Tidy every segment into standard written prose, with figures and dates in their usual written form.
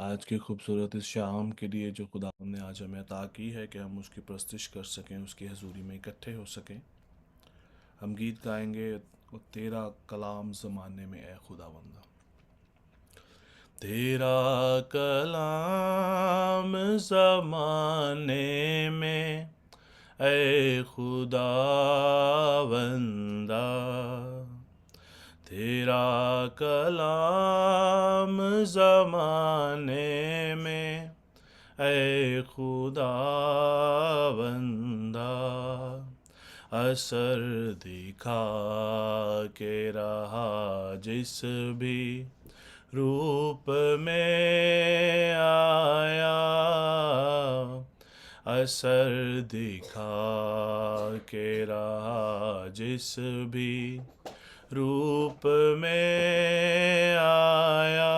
आज की खूबसूरत इस शाम के लिए जो खुदा ने आज हमें अता की है कि हम उसकी प्रस्तिश कर सकें, उसकी हजूरी में इकट्ठे हो सकें। हम गीत गाएंगे, "ओ तेरा कलाम ज़माने में ए खुदावंदा"। तेरा कलाम ज़माने में ए खुदावंदा, तेरा कलाम ज़माने में ऐ खुदावंदा, असर दिखा के रहा जिस भी रूप में आया, असर दिखा के रहा जिस भी रूप में आया,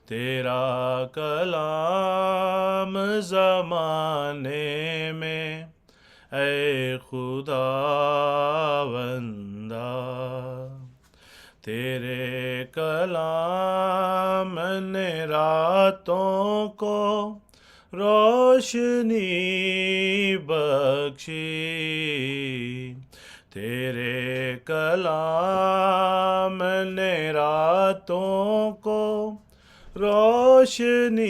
तेरा कलाम ज़माने में ऐ खुदावंदा, तेरे कलाम ने रातों को रोशनी बख्शी, तेरे कलाम ने रातों को रोशनी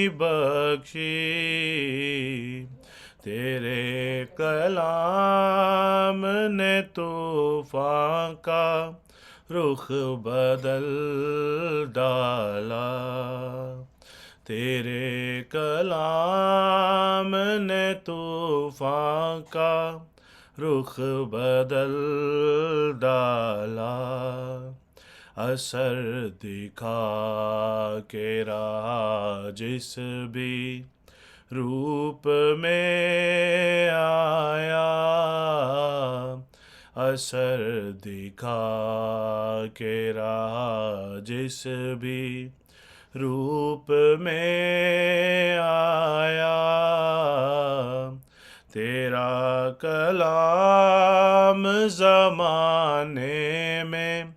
बख्शी, तेरे कलाम ने तूफान का रुख बदल डाला, तेरे कलाम ने तूफान का रुख बदल डाला, असर दिखा के रहा जिस भी रूप में आया, असर दिखा के रहा जिस भी रूप में आया, तेरा कलाम ज़माने में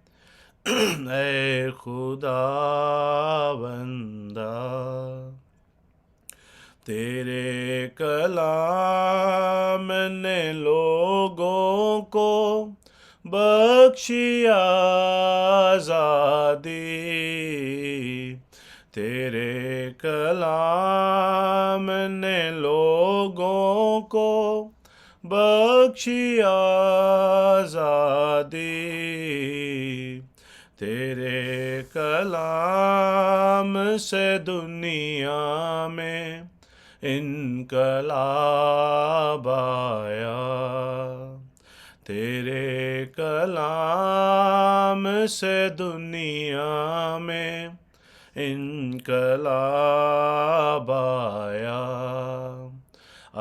ऐ खुदावंदा, तेरे कलाम ने लोगों को बख्शी आज़ादी, तेरे कलाम ने लोगों को बख्शी आज़ादी, तेरे कलाम से दुनिया में इनकलाब आया, तेरे कलाम से दुनिया में इनकलाब आया,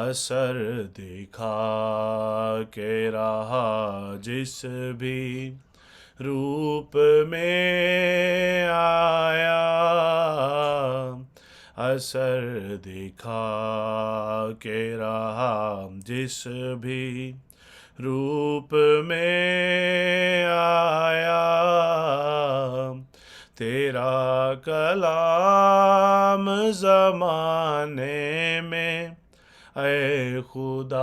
असर दिखा के रहा जिस भी रूप में आया, असर दिखा के रहा जिस भी रूप में आया, तेरा कलाम ज़माने में ऐ खुदावंदा,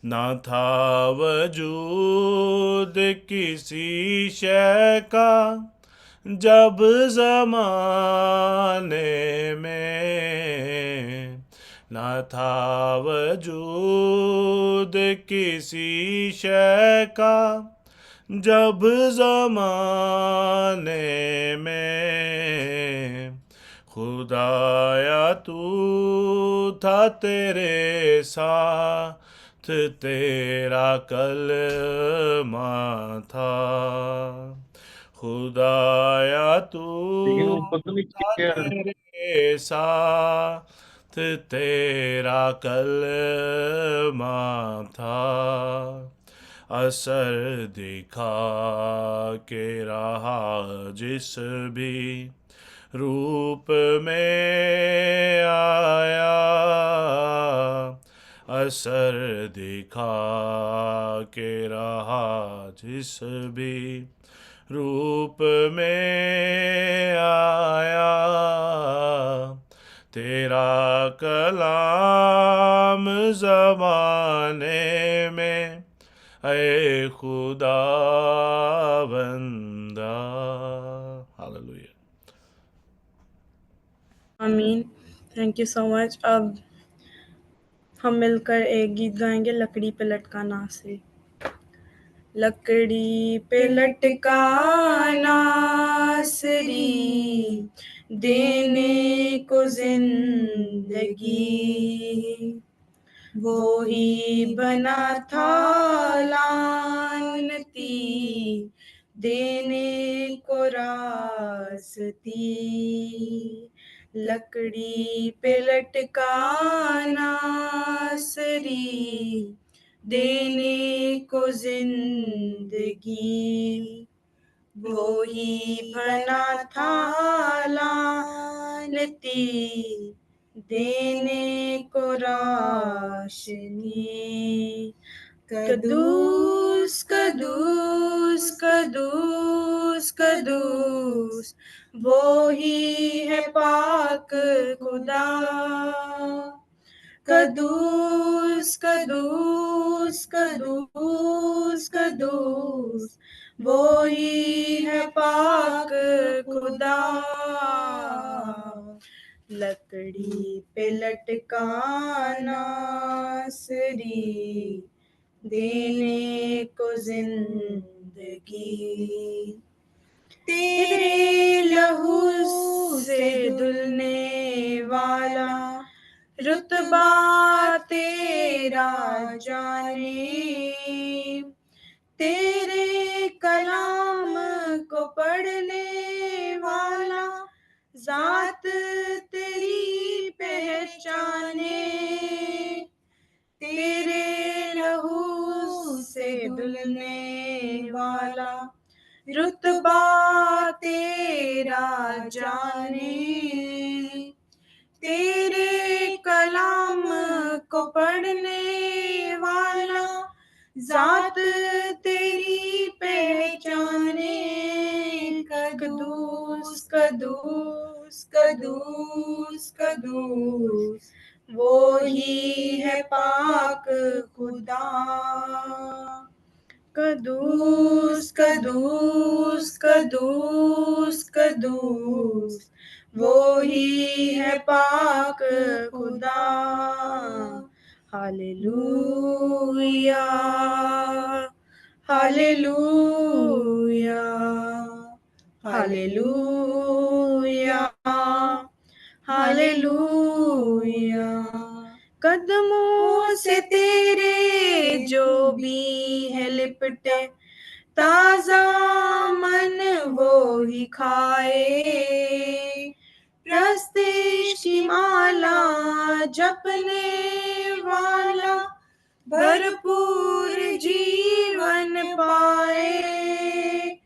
ना था वजूद किसी शय का जब ज़माने में, ना था वजूद किसी शय का जब ज़माने में, खुदाया तू था तेरे साथ तेरा कलमा था, खुदाया तू लेकिन वो पता नहीं था क्या। तेरे साथ तेरा कलमा था, असर दिखा के रहा जिस भी रूप में आया, असर दिखा के रहा जिस भी रूप में आया, तेरा कलाम ज़माने में ऐ खुदा बंदा। हालेलुया। आमीन। Thank you so much. अब हम मिलकर एक गीत गाएंगे लकड़ी पे लटकाना से। लकड़ी पे लटकाना नासरी देने को जिंदगी, वो ही बना था लानती देने को रास्ती। लकड़ी पे लटकाना नासरी देने को जिंदगी, वो ही बना था लानती देने को रोशनी। कदूस कदूस कदूस कदूस वो ही है पाक खुदा। कदूस कदूस कदूस कदूस वो ही है पाक खुदा। लकड़ी पे लटकाना नासरी देने को जिंदगी, तेरे लहू से धुलने वाला रुतबा तेरा जाने। तेरे कलाम को पढ़ने वाला जात तेरी पहचाने। तेरे लहू से धुलने वाला रुतबा तेरा जाने। तेरे कलाम को पढ़ने वाला जात तेरी पहचाने। कदूस कदूस कदूस कदूस वो ही है पाक खुदा। कदूस कदूस कदूस कदूस वो ही है पाक खुदा। Hallelujah hallelujah hallelujah hallelujah. कदमों से तेरे जो भी है लिपटे, ताजा मन वो ही खाए। प्रस्तिश की माला जपने वाला भरपूर जीवन पाए।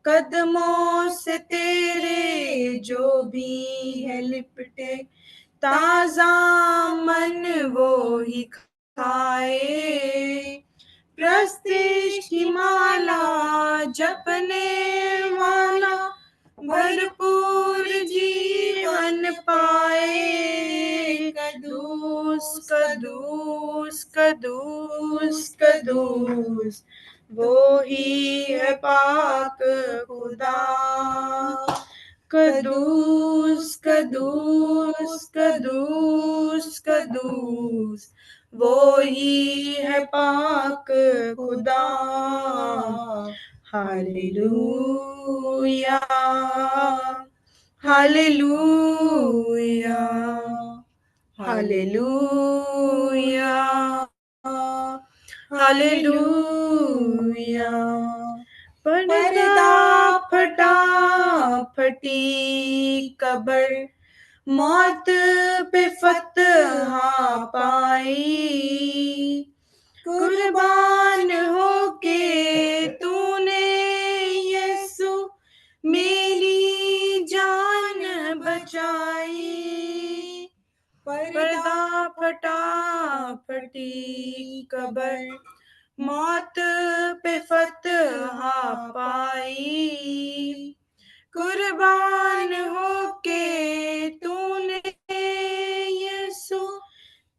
कदमों से तेरे जो भी है लिपटे, ताजा मन वो ही खाए। प्रस्तिश की माला जपने वाला भरपूर जीवन पाए। कदूस कदूस कदूस कदूस वो ही है पाक खुदा। कदूस कदूस कदूस कदूस वो ही है पाक खुदा। Hallelujah hallelujah hallelujah hallelujah. पर्दा फटा फटी कब्र, मौत पे फतहा पाई। कुर्बान होके तूने यीशु मेरी जान बचाई। पर्दा फटाफटी कबर, मौत पे फतहा पाई। कुर्बान होके तूने यीशु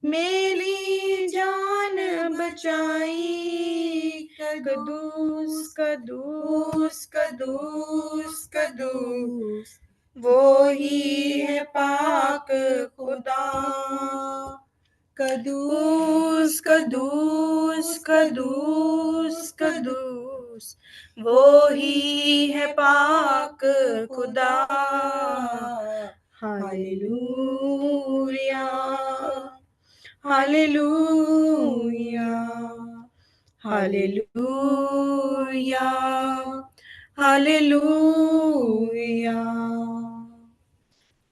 मेरी जान बचाई। कदूस कदूस कदूस कदूस, वो ही है पाक खुदा। कदूस कदूस कदूस कदूस, वो ही है पाक खुदा। Hallelujah hallelujah hallelujah hallelujah.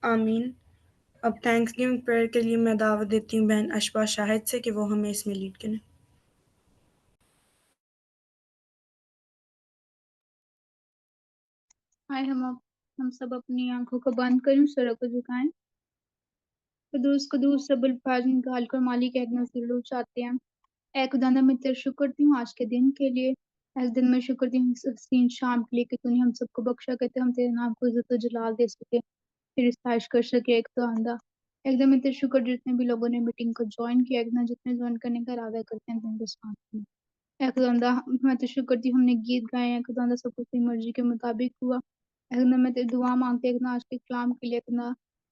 आमीन। अब थैंक्सगिविंग प्रेयर के लिए मैं दावत देती हूँ बहन अशबा शाहिद से कि वो हमें इसमें लीड करें। आए हम सब अपनी आंखों को बंद करें, सरों को झुकाएं। कदूस कदूस रब्बुल फाज़िल गाल कर मालिक एक नज़ीर चाहते हैं। ऐ खुदाना मैं तेरा शुक्र करती हूँ आज के दिन के लिए। इस दिन में शुक्र करती हूँ इस हसीन शाम के लिए कि तूने हम सबको बख्शा, कहते हम तेरे नाम को इज्जत और जलाल दे सके, तेरी स्ताइश कर सके। एक खुदावंदा एकदम मैं तेरा शुक्र जितने भी लोगों ने मीटिंग को ज्वाइन किया, एकदम जितने ज्वाइन करने का इरादा करते हैं दिन के साथ में। ऐ खुदावंदा मैं तेरा शुक्र करती हूँ हमने गीत गाए हैं, खुदावंदा सब कुछ तेरी मर्जी के मुताबिक हुआ। एकदम मैं तेरी दुआ मांगते हैं आज के कलाम के लिए,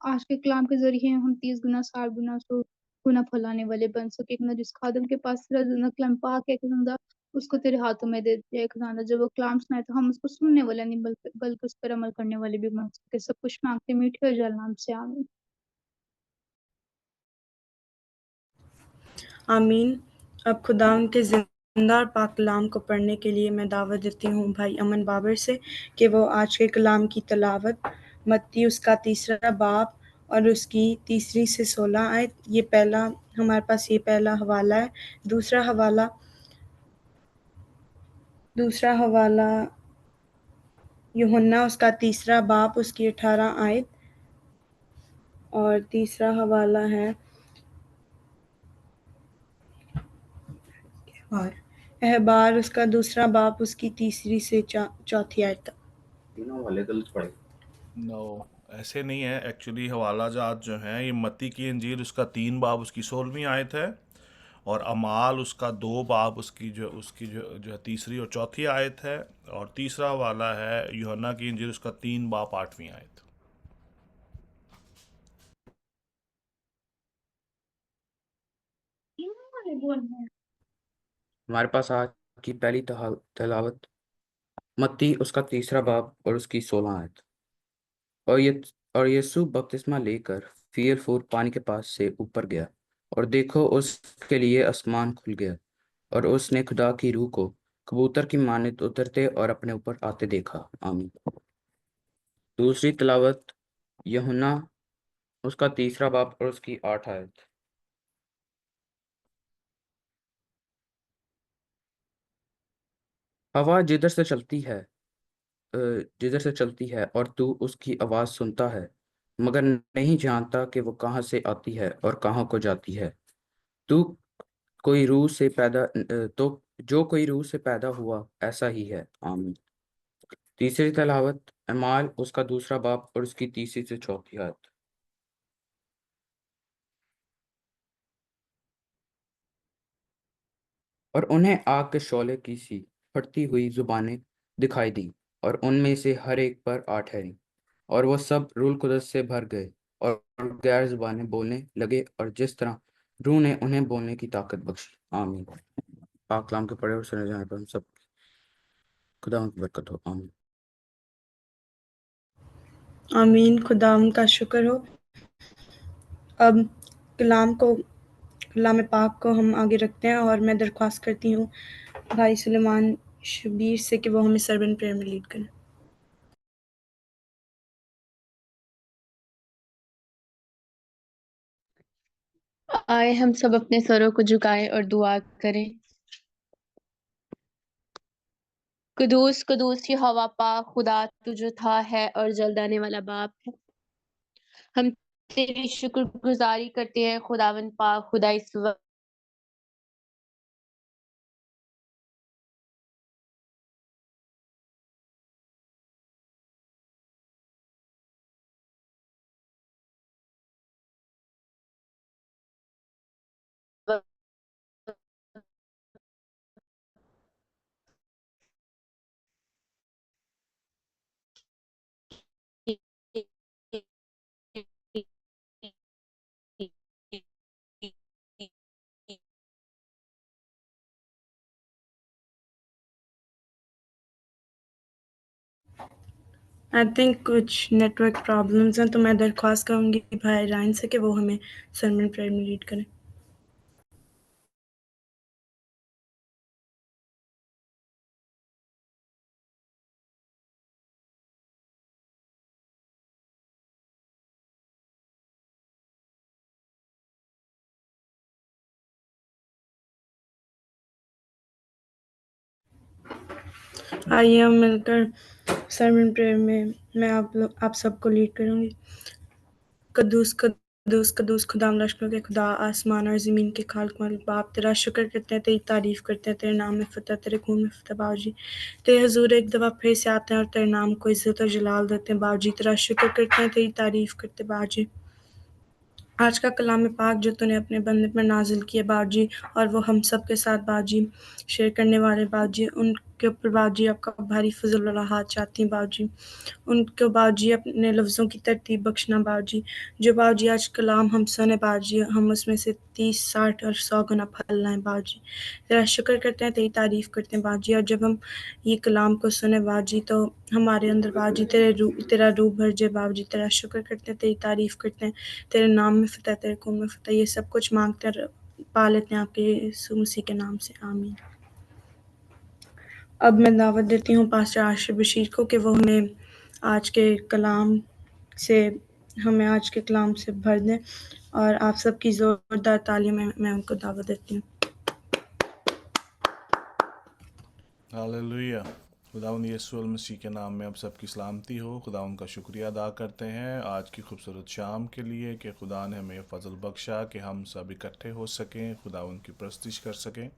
आज के कलाम के जरिए हम 30 गुना 60 गुना 100 गुना फैलाने वाले बन सके। जिस खादम के पास तेरा कलाम पाक है खुदा, उसको तेरे हाथों में दे दिया खुदा। जब वो कलाम सुनाए तो हम उसको सुनने वाले नहीं बल्कि उस पर अमल करने वाले भी बन सके। सब कुछ मांगते मीठे और जल नाम से, आमीन। आमीन। अब खुदावंद के जिंदा और पाक कलाम को पढ़ने के लिए मैं दावत देती हूँ भाई अमन बाबर से कि वो आज के कलाम की तलावत मत्ती उसका 3 बाब और उसकी 3 से 16 आयत, ये पहला हमारे पास ये पहला हवाला है। दूसरा हवाला यूहन्ना उसका 3 बाब उसकी 18 आयत, और तीसरा हवाला है अहबार उसका 2 बाब उसकी 3 से 4 आयत तक। तीनों वाले गलत पढ़े। नो, ऐसे नहीं है। एक्चुअली हवाला जात जो है ये मत्ती की इंजील उसका 3 बाब उसकी 16वीं आयत है, और अमाल उसका 2 बाब उसकी जो है 3री और 4थी आयत है, और तीसरा वाला है यूहन्ना की इंजील उसका 3 बाब 8वीं आयत। हमारे पास आज की पहली तलावत मत्ती उसका 3 बाब और उसकी 16 आयत। और यीशु बपतिस्मा लेकर फील फूर पानी के पास से ऊपर गया, और देखो उसके लिए आसमान खुल गया, और उसने खुदा की रूह को कबूतर की मानित उतरते और अपने ऊपर आते देखा। आमीन। दूसरी तलावत यूहन्ना उसका 3 बाब और उसकी 8 आयत। हवा जिधर से चलती है और तू उसकी आवाज सुनता है, मगर नहीं जानता कि वो कहाँ से आती है और कहाँ को जाती है। तू कोई रूह से पैदा तो जो कोई रूह से पैदा हुआ ऐसा ही है। आमीन। तीसरी तलावत अमाल उसका 2 बाब और उसकी 3 से 4 आयत। और उन्हें आग के शोले की सी फटती हुई जुबानें दिखाई दी, और उनमें से हर एक पर 8 ठहरी, और वो सब रूल कुदस से भर गए और गैर जुबानें बोलने लगे, और जिस तरह रूह ने उन्हें बोलने की ताकत बख्शी। आमीन। पाक कलाम के पढ़े और सुने जाने पर हम सब खुदा की बरकत हो। आमीन। आमीन। खुदावंद का शुक्र हो। अब कलाम पाक को हम आगे रखते हैं, और मैं दरख्वास्त करती हूँ भाई सुलेमान शबीर से कि वो हमें सर्वेंट प्रेयर में लीड करें। आए हम सब अपने सरों को झुकाएं और दुआ करें। कुदूस कुदूस यहोवा पाक खुदा, तू जो था है और जल्द आने वाला बाप है। हम तेरी शुक्रगुजारी करते हैं खुदावंद पाक खुदा इस वक्त आई थिंक कुछ नेटवर्क प्रॉब्लम्स हैं, तो मैं दरख्वास्त करूँगी भाई रायन से कि वो हमें सरमन प्रेयर में लीड करें। आइए हम मिलकर सरमन प्रेयर में मैं आप सबको लीड करूँगी। कद्दूस कद्दूस कद्दूस खुदा लश्करों के खुदा, आसमान और ज़मीन के खालिक मालिक बाप, तेरा शुक्र करते हैं, तेरी तारीफ़ करते हैं, तेरे नाम में फ़तह, तेरे खून में फ़तह बाबूजी। तेरे हुज़ूर एक दफ़ा फिर से आते हैं और तेरे नाम को इज़्ज़त और जलाल देते हैं बाबूजी। तेरा शुक्र करते हैं, तेरी तारीफ़ करते हैं बाबूजी। आज का कलाम पाक जो तूने अपने बंदे पर नाजिल किया बाबूजी, और वो हम सब के साथ बाबूजी शेयर करने वाले बाबूजी, उनके ऊपर बाबूजी आपका भारी फजल वाला हाथ चाहती हैं बाबूजी। उनको बाबूजी अपने लफ्ज़ों की तरतीब बख्शना बाबूजी। जो बाबूजी आज कलाम हम सुने बाबूजी, हम उसमें से 30, 60 और 100 गुना फल लाएँ बाबूजी। तेरा शुक्र करते हैं, तेरी तारीफ़ करते हैं बाबूजी, और जब हम ये कलाम को सुने बाबूजी तो हमारे अंदर बाबूजी तेरा रूह भर जाए बाबूजी। तेरा शुक्र करते हैं, तेरी तारीफ़ करते हैं, तेरे नाम में फ़तह, तेरे खून में फ़तह, ये सब कुछ माँगते हैं, पा लेते हैं आपके यीशु मसीह के नाम से, आमीन। अब मैं दावत देती हूँ पास्टर आशिफ बशीर को कि वो आज के कलाम से हमें आज के कलाम से भर दें, और आप सबकी ज़ोरदार तालियों में मैं उनको दावत देती हूँ। हालेलुया। खुदावंद यीशु मसीह के नाम में आप सबकी सलामती हो। खुदावंद का शुक्रिया अदा करते हैं आज की खूबसूरत शाम के लिए कि खुदा ने हमें फजल बख्शा कि हम सब इकट्ठे हो सकें, खुदावंद की प्रस्तिश कर सकें।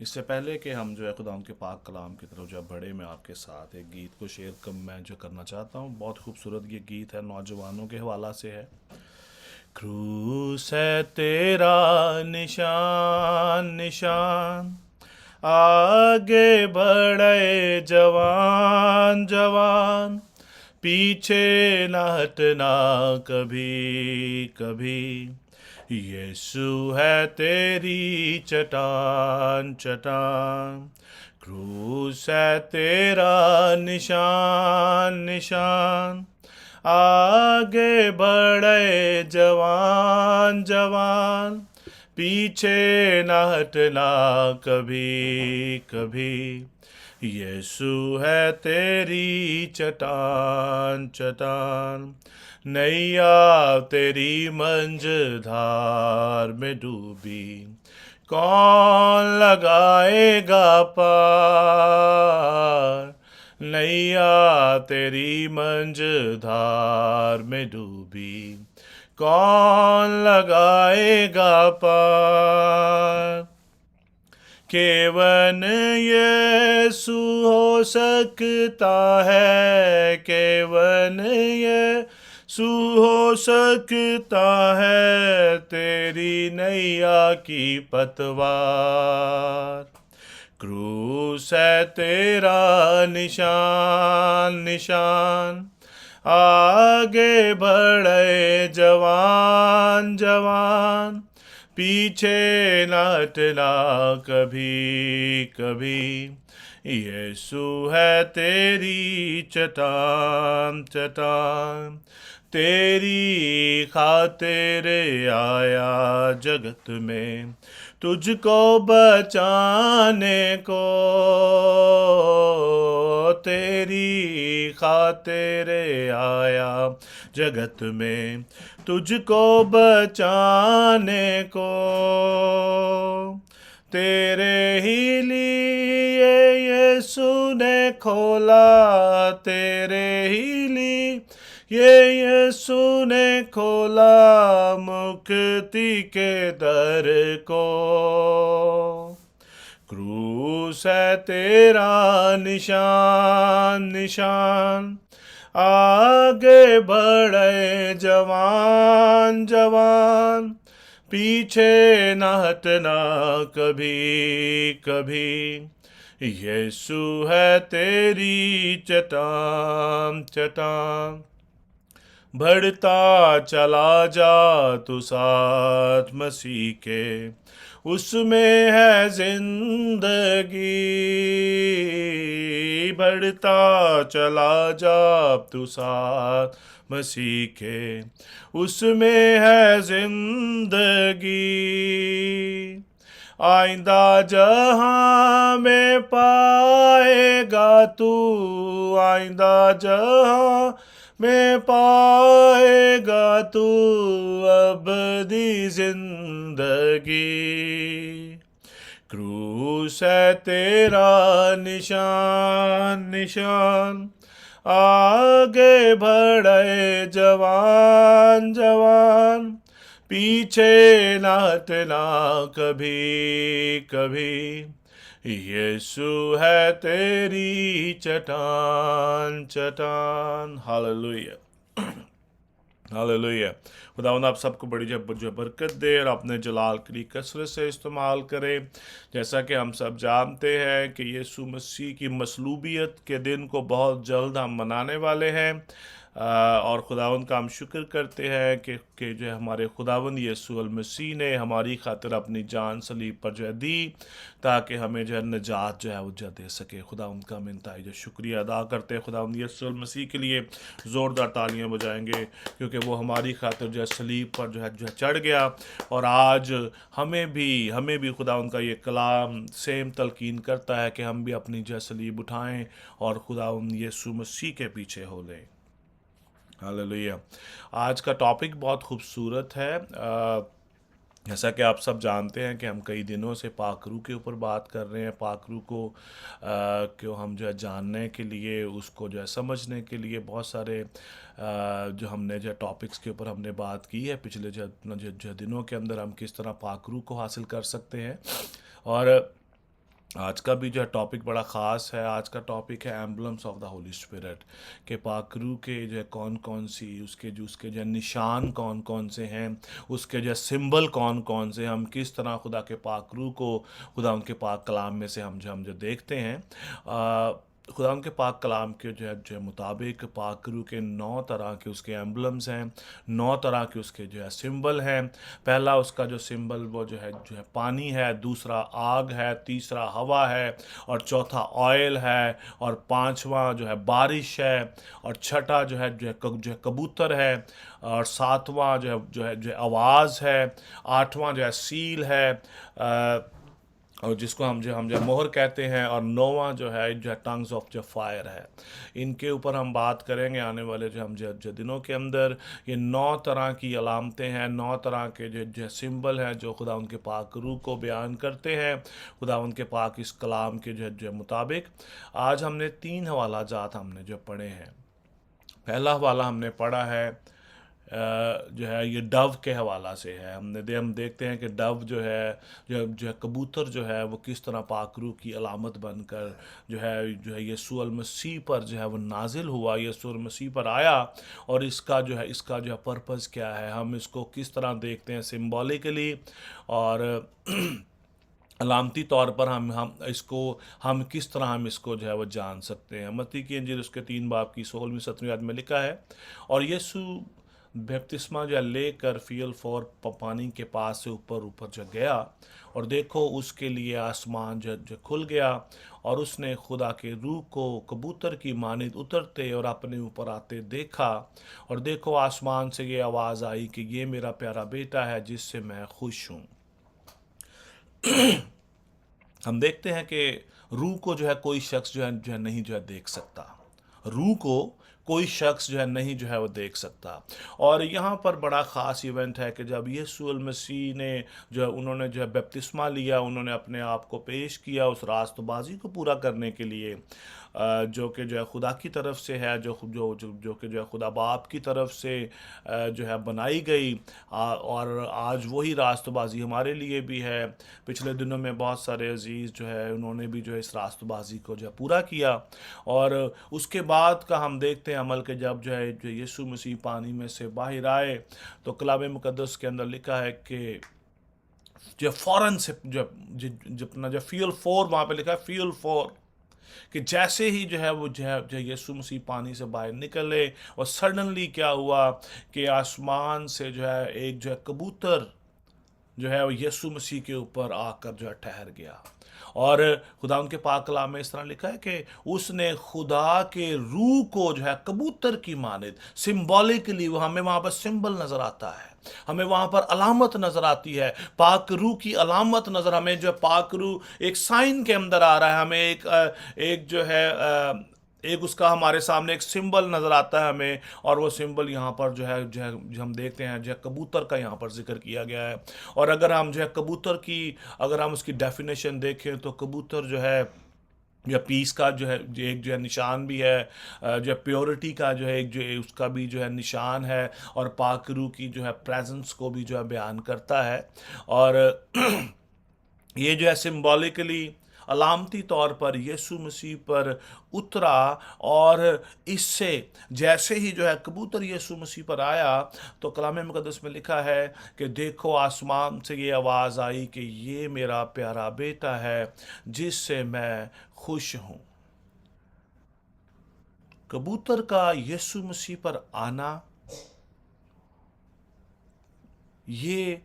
इससे पहले कि हम जो है खुदावंद के पाक कलाम की तरफ जब बढ़े, मैं आपके साथ एक गीत को मैं जो करना चाहता हूँ। बहुत खूबसूरत ये गीत है, नौजवानों के हवाला से है। क्रूस है तेरा निशान निशान, आगे बढ़े जवान जवान, पीछे न हटना कभी कभी, यीशु है तेरी चट्टान चट्टान। क्रूस है तेरा निशान निशान, आगे बढ़े जवान जवान, पीछे न हटना कभी कभी, यीशु है तेरी चट्टान चट्टान। नैया तेरी मंझधार में डूबी, कौन लगाएगा पार। नैया तेरी मंझधार में डूबी, कौन लगाएगा पार। केवल यीशु हो सकता है, केवल यीशु हो सकता है तेरी नैया की पतवार। क्रूस है तेरा निशान निशान, आगे बढ़े जवान जवान, पीछे न हटना कभी कभी, यीशु है तेरी चट्टान चट्टान। तेरी खातिर आया जगत में, तुझको बचाने को। तेरी खातिर आया जगत में, तुझको बचाने को। तेरे ही लिए यीशु ने खोला, तेरे ही लिए ये यीशु ने खोला मुक्ति के दर को। क्रूस है तेरा निशान निशान, आगे बढ़े जवान जवान, पीछे न हटना कभी कभी। यीशु है तेरी चट्टान चट्टान, बढ़ता चला जा तू साथ मसीह के, उसमें है जिंदगी। बढ़ता चला जा तू साथ मसीह के, उसमें है जिंदगी। आइंदा जहां में पाएगा तू, आइंदा जहां में पाएगा तू अबदी जिंदगी। क्रूस है तेरा निशान निशान, आगे बढ़े जवान जवान, पीछे न हटना कभी कभी। यीशु है तेरी चट्टान चट्टान। Hallelujah hallelujah. खुदावंद आप सबको बड़ी जो बरकत दे और अपने जलाल के लिए कसरत से इस्तेमाल करे। जैसा कि हम सब जानते हैं कि यीशु मसीह की मसलूबियत के दिन को बहुत जल्द हम मनाने वाले हैं, और खुदावंद का हम शुक्र करते हैं कि जो है हमारे खुदावंद यीशु अल मसीह ने हमारी खातिर अपनी जान सलीब पर जो है दी, ताकि हमें जो है निजात जो है वो जो दे सके। खुदावंद का हम इंतहाई जो शुक्रिया अदा करते हैं खुदावंद यीशु अल मसीह के लिए। ज़ोरदार तालियां बजाएंगे क्योंकि वो हमारी खातिर जो है सलीब पर जो है चढ़ गया, और आज हमें भी खुदावंद का ये कलाम सेम तलकीन करता है कि हम भी अपनी जो है सलीब उठाएं और खुदावंद यीशु मसीह के पीछे हो लें। हालेलुया। आज का टॉपिक बहुत खूबसूरत है। जैसा कि आप सब जानते हैं कि हम कई दिनों से पाकरू के ऊपर बात कर रहे हैं। पाकरू को क्यों हम जो है जानने के लिए, उसको जो है समझने के लिए बहुत सारे जो हमने जो टॉपिक्स के ऊपर हमने बात की है पिछले जो दिनों के अंदर, हम किस तरह पाकरू को हासिल कर सकते हैं। और आज का भी जो है टॉपिक बड़ा ख़ास है। आज का टॉपिक है emblems of the Holi spirit, के पाकरू के जो है कौन कौन सी उसके जो है निशान कौन कौन से हैं, उसके जो है सिंबल कौन कौन से, हम किस तरह खुदा के पाकरू को खुदा उनके पाक कलाम में से हम जो देखते हैं। खुदा उनके पाक कलाम के जो है मुताबिक पाकरू के 9 तरह के उसके एम्बलम्स हैं, 9 तरह के उसके जो है सिंबल हैं। पहला उसका जो सिंबल वो जो है पानी है, दूसरा आग है, तीसरा हवा है, और चौथा ऑयल है, और पांचवा जो है बारिश है, और छठा जो है कबूतर है, और सातवां जो है आवाज़ है, आठवां जो है सील है, और जिसको हम जो मोहर कहते हैं, और नौवां जो है टंग्स ऑफ जो फायर है। इनके ऊपर हम बात करेंगे आने वाले जो दिनों के अंदर। ये 9 तरह की अलामतें हैं, 9 तरह के जो सिंबल हैं जो खुदा उनके पाक रूह को बयान करते हैं, खुदा उनके पाक इस कलाम के जो मुताबिक। आज हमने 3 हवाला जात हमने जो पढ़े हैं। पहला हवाला हमने पढ़ा है जो है ये डव के हवाला से है। हम देखते हैं कि डव जो है कबूतर जो है वो किस तरह पाकरू की अलामत बनकर जो है यीशु अल मसीह पर जो है वो नाजिल हुआ, यीशु अल मसीह पर आया, और इसका जो है पर्पज़ क्या है, हम इसको किस तरह देखते हैं सिम्बॉलिकली, और अलामती तौर पर हम किस तरह हम इसको जो है वो जान सकते हैं। मत्ती की इंजील उसके 3 बाब की 16वीं-17वीं आयत में लिखा है, और यीशु बपतिस्मा जो लेकर फील फॉर पानी के पास से ऊपर जो गया, और देखो उसके लिए आसमान जो खुल गया, और उसने खुदा के रूह को कबूतर की मानित उतरते और अपने ऊपर आते देखा, और देखो आसमान से ये आवाज़ आई कि ये मेरा प्यारा बेटा है जिससे मैं खुश हूँ। हम देखते हैं कि रूह को जो है कोई शख्स जो है नहीं देख सकता। रूह को कोई शख्स जो है नहीं जो है वो देख सकता। और यहाँ पर बड़ा ख़ास इवेंट है कि जब यीशु मसीह ने जो है उन्होंने जो है बपतिस्मा लिया, उन्होंने अपने आप को पेश किया उस रास्तबाजी को पूरा करने के लिए, जो कि जो है खुदा की तरफ से है, जो कि जो है खुदा बाप की तरफ से जो है बनाई गई। और आज वही रास्तबाजी हमारे लिए भी है। पिछले दिनों में बहुत सारे अजीज़ जो है उन्होंने भी जो है इस रास्तबाजी को जो है पूरा किया। और उसके बाद का हम देखते हैं अमल के जब जो यीशु मसीह पानी में से बाहर आए, तो कलाम मुकद्दस के अंदर लिखा है कि जो फ़ौरन से जो अपना जो फ्यूल फोर वहाँ पे लिखा है फ्यूल फोर, कि जैसे ही जो है वो जो है यीशु मसीह पानी से बाहर निकले, और सडनली क्या हुआ कि आसमान से जो है एक जो है कबूतर जो है वो यीशु मसीह के ऊपर आकर जो है ठहर गया। और खुदा उनके पाक कलाम में इस तरह लिखा है कि उसने खुदा के रूह को जो है कबूतर की मानिद, सिंबॉलिकली वो हमें वहाँ पर सिंबल नज़र आता है, हमें वहाँ पर अलामत नज़र आती है, पाक रूह की अलामत नज़र, हमें जो है पाक रूह एक साइन के अंदर आ रहा है, हमें एक जो है एक उसका हमारे सामने एक सिंबल नज़र आता है हमें। और वो सिंबल यहाँ पर जो है जो हम देखते हैं जो है कबूतर का यहाँ पर जिक्र किया गया है। और अगर हम जो है कबूतर की अगर हम उसकी डेफिनेशन देखें तो कबूतर जो है जो पीस का जो है एक जो है निशान भी है, जो है प्योरिटी का जो है एक जो है उसका भी जो है निशान है, और पाक रूह की जो है प्रेजेंस को भी जो है बयान करता है। और ये जो है सिंबॉलिकली अलामती तौर पर यीशु मसीह पर उतरा, और इससे जैसे ही जो है कबूतर यीशु मसीह पर आया, तो कलाम मुकद्दस में लिखा है कि देखो आसमान से ये आवाज़ आई कि ये मेरा प्यारा बेटा है जिससे मैं खुश हूँ। कबूतर का यीशु मसीह पर आना ये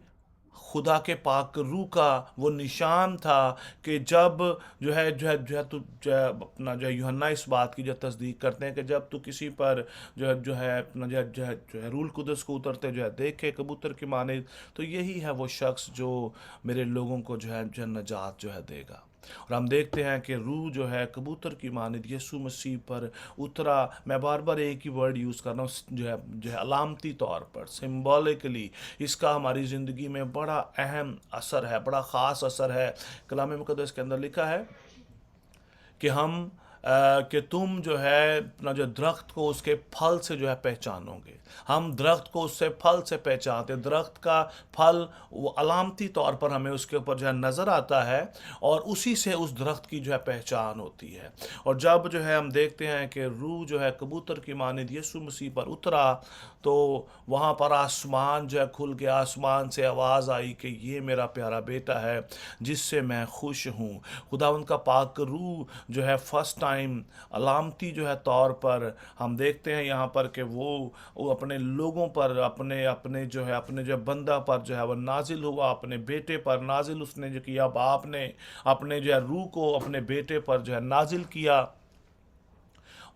खुदा के पाक रूह का वो निशान था कि जब जो है अपना जो है यूहन्ना इस बात की जो तस्दीक करते हैं कि जब तू किसी पर जो है अपना जो है रूल कुदस को उतरते जो है देखे कबूतर की माने, तो यही है वो शख्स जो मेरे लोगों को जो है नजात जो है देगा। और हम देखते हैं कि रूह जो है कबूतर की मानिद यीशु मसीह पर उतरा। मैं बार बार एक ही वर्ड यूज़ कर रहा हूँ, जो है अलामती तौर पर, सिंबॉलिकली इसका हमारी ज़िंदगी में बड़ा अहम असर है, बड़ा ख़ास असर है। कलाम मुक़द्दस के अंदर लिखा है कि कि तुम जो है अपना जो दरख्त को उसके फल से जो है पहचानोगे। हम दरख्त को उससे फल से पहचानते, दरख्त का फल वो अलामती तौर पर हमें उसके ऊपर जो है नज़र आता है, और उसी से उस दरख्त की जो है पहचान होती है। और जब जो है हम देखते हैं कि रूह जो है कबूतर की मानिद यीशु मसीह पर उतरा, तो वहाँ पर आसमान जो है खुल गया, आसमान से आवाज़ आई कि ये मेरा प्यारा बेटा है जिससे मैं खुश हूँ। खुदा उनका पाक रूह जो है फर्स्ट टाइम अलामती जो है तौर पर हम देखते हैं यहाँ पर कि वो अपने लोगों पर, अपने जो है बंदा पर जो है वह नाजिल हुआ, अपने बेटे पर नाजिल उसने जो किया, बाप ने अपने जो है रूह को अपने बेटे पर जो है नाजिल किया।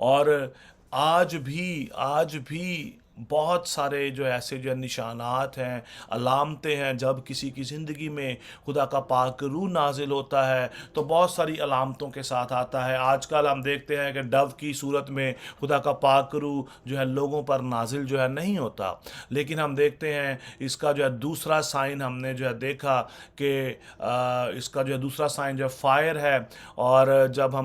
और आज भी बहुत सारे जो ऐसे जो निशानात हैं, अलामतें हैं, जब किसी की ज़िंदगी में खुदा का पाक रूह नाजिल होता है तो बहुत सारी अलामतों के साथ आता है। आजकल हम देखते हैं कि डव की सूरत में खुदा का पाक रूह जो है लोगों पर नाजिल जो है नहीं होता, लेकिन हम देखते हैं इसका जो है दूसरा साइन हमने जो है देखा कि इसका जो है दूसरा साइन जो है फायर है। और जब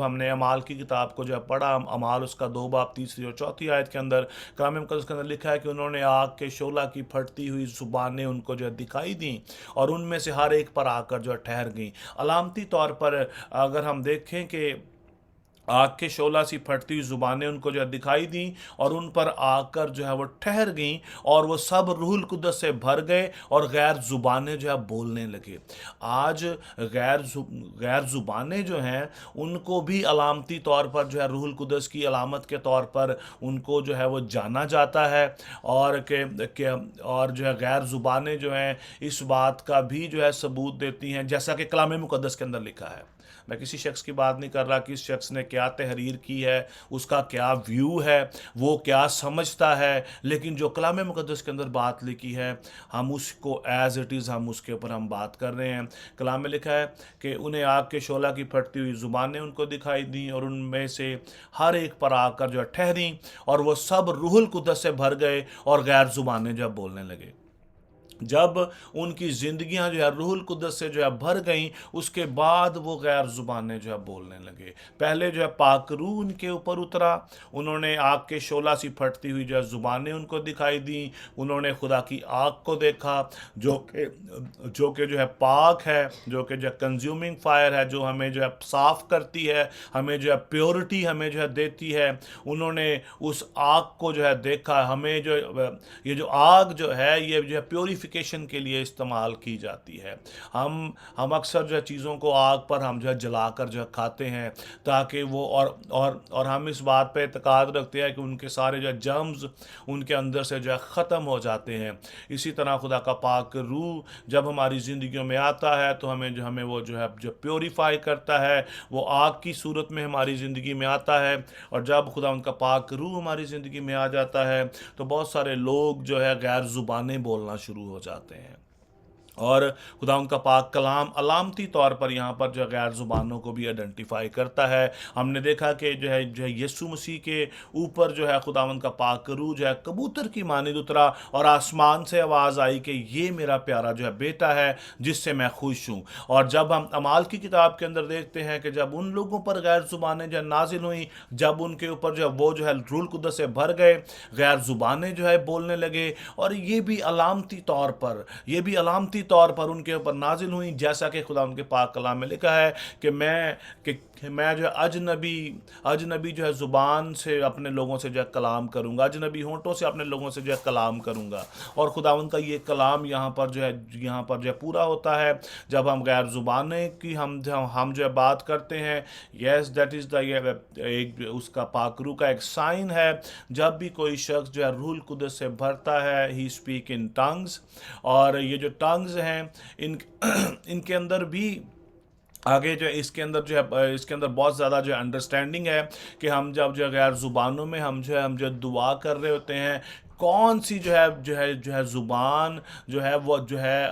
हमने अमाल की किताब को जो है पढ़ा, अमाल उसका 2 बाब 3 और 4 आयत के अंदर कलाम मुक़द्दस के अंदर लिखा है कि उन्होंने आग के शोला की फटती हुई ज़ुबानें उनको जो है दिखाई दी, और उनमें से हर एक पर आकर जो है ठहर गई। अलामती तौर पर अगर हम देखें कि आग के शोला सी फटती हुई ज़ुबानें उनको जो है दिखाई दी, और उन पर आकर जो है वो ठहर गईं, और वो सब रूहुल कुद्दस से भर गए और गैर ज़ुबानें जो है बोलने लगे। आज गैर ज़ुबानें जो हैं उनको भी अलामती तौर पर जो है रूहुल कुद्दस की अलामत के तौर पर उनको जो है वो जाना जाता है। और और जो है गैर ज़ुबानें जो हैं इस बात का भी जो है सबूत देती हैं, जैसा कि कलाम मुक़द्दस के अंदर लिखा है मैं किसी शख्स की बात नहीं कर रहा कि इस शख्स ने क्या तहरीर की है, उसका क्या व्यू है, वो क्या समझता है, लेकिन जो कलाम मुक़द्दस के अंदर बात लिखी है हम उसको एज़ इट इज़ हम उसके ऊपर हम बात कर रहे हैं। कलाम में लिखा है कि उन्हें आग के शोला की फटती हुई ज़ुबानें उनको दिखाई दी और उनमें से हर एक पर आकर जो है ठहरी और वो सब रूहुल कुद्दस से भर गए और गैर ज़ुबानें जब बोलने लगे। जब उनकी ज़िंदगियां जो है रूहुल कुद्दस से जो है भर गईं, उसके बाद वो गैर ज़ुबानें जो है बोलने लगे। पहले जो है पाक रूह उनके ऊपर उतरा, उन्होंने आग के शोला सी फटती हुई जो है ज़ुबानें उनको दिखाई दी, उन्होंने खुदा की आग को देखा जो कि जो है पाक है, जो कि जो है कंज्यूमिंग फायर है, जो हमें जो है साफ़ करती है, हमें जो है प्योरिटी हमें जो है देती है। उन्होंने उस आग को जो है देखा, हमें जो ये जो आग जो है ये जो है प्योरीफिकेशन के लिए इस्तेमाल की जाती है। हम अक्सर जो है चीज़ों को आग पर हम जो है जलाकर जो है खाते हैं ताकि वो और हम इस बात पे एतकाद रखते हैं कि उनके सारे जो है जर्म्स उनके अंदर से जो है ख़त्म हो जाते हैं। इसी तरह खुदा का पाक रूह जब हमारी ज़िंदगियों में आता है तो हमें वो जो है जो प्योरीफाई करता है, वो आग की सूरत में हमारी ज़िंदगी में आता है। और जब खुदा उनका पाक रूह हमारी ज़िंदगी में आ जाता है तो बहुत सारे लोग जो है गैर ज़ुबानें बोलना शुरू हो जाते हैं और खुदा उनका पाक कलाम अलामती तौर पर यहाँ पर जो गैर ज़ुबानों को भी आइडेंटिफाई करता है। हमने देखा कि जो है यीशु मसीह के ऊपर जो है खुदा उनका पाक रूह जो है कबूतर की मानिद उतरा और आसमान से आवाज़ आई कि ये मेरा प्यारा जो है बेटा है जिससे मैं खुश हूँ। और जब हम अमाल की किताब के अंदर देखते हैं कि जब उन लोगों पर गैर ज़ुबानें जो नाजिल हुई, जब उनके ऊपर जो है वो जो है रूहुल कुद्दस से भर गए, गैर ज़ुबानें जो है बोलने लगे और ये भी अलामती तौर पर उनके ऊपर नाजिल हुई, जैसा कि खुदा उनके पाक कलाम में लिखा है कि मैं जो है अजनबी जो है ज़ुबान से अपने लोगों से जो है कलाम करूँगा, अजनबी होंठों से अपने लोगों से जो है कलाम करूँगा। और खुदा उनका ये कलाम यहाँ पर जो है पूरा होता है जब हम गैर ज़ुबानें की हम जो है बात करते हैं। यस, दैट इज़ एक उसका पाक रूह का एक साइन है। जब भी कोई शख्स जो है रूहुल कुद्दस से भरता है, ही स्पीक इन टंग्स। और ये जो टंग्स हैं इनके अंदर भी आगे जो है इसके अंदर बहुत ज़्यादा जो है अंडरस्टैंडिंग है कि हम जब जो है गैर ज़ुबानों में हम जो है दुआ कर रहे होते हैं, कौन सी जो है ज़ुबान जो है वो जो है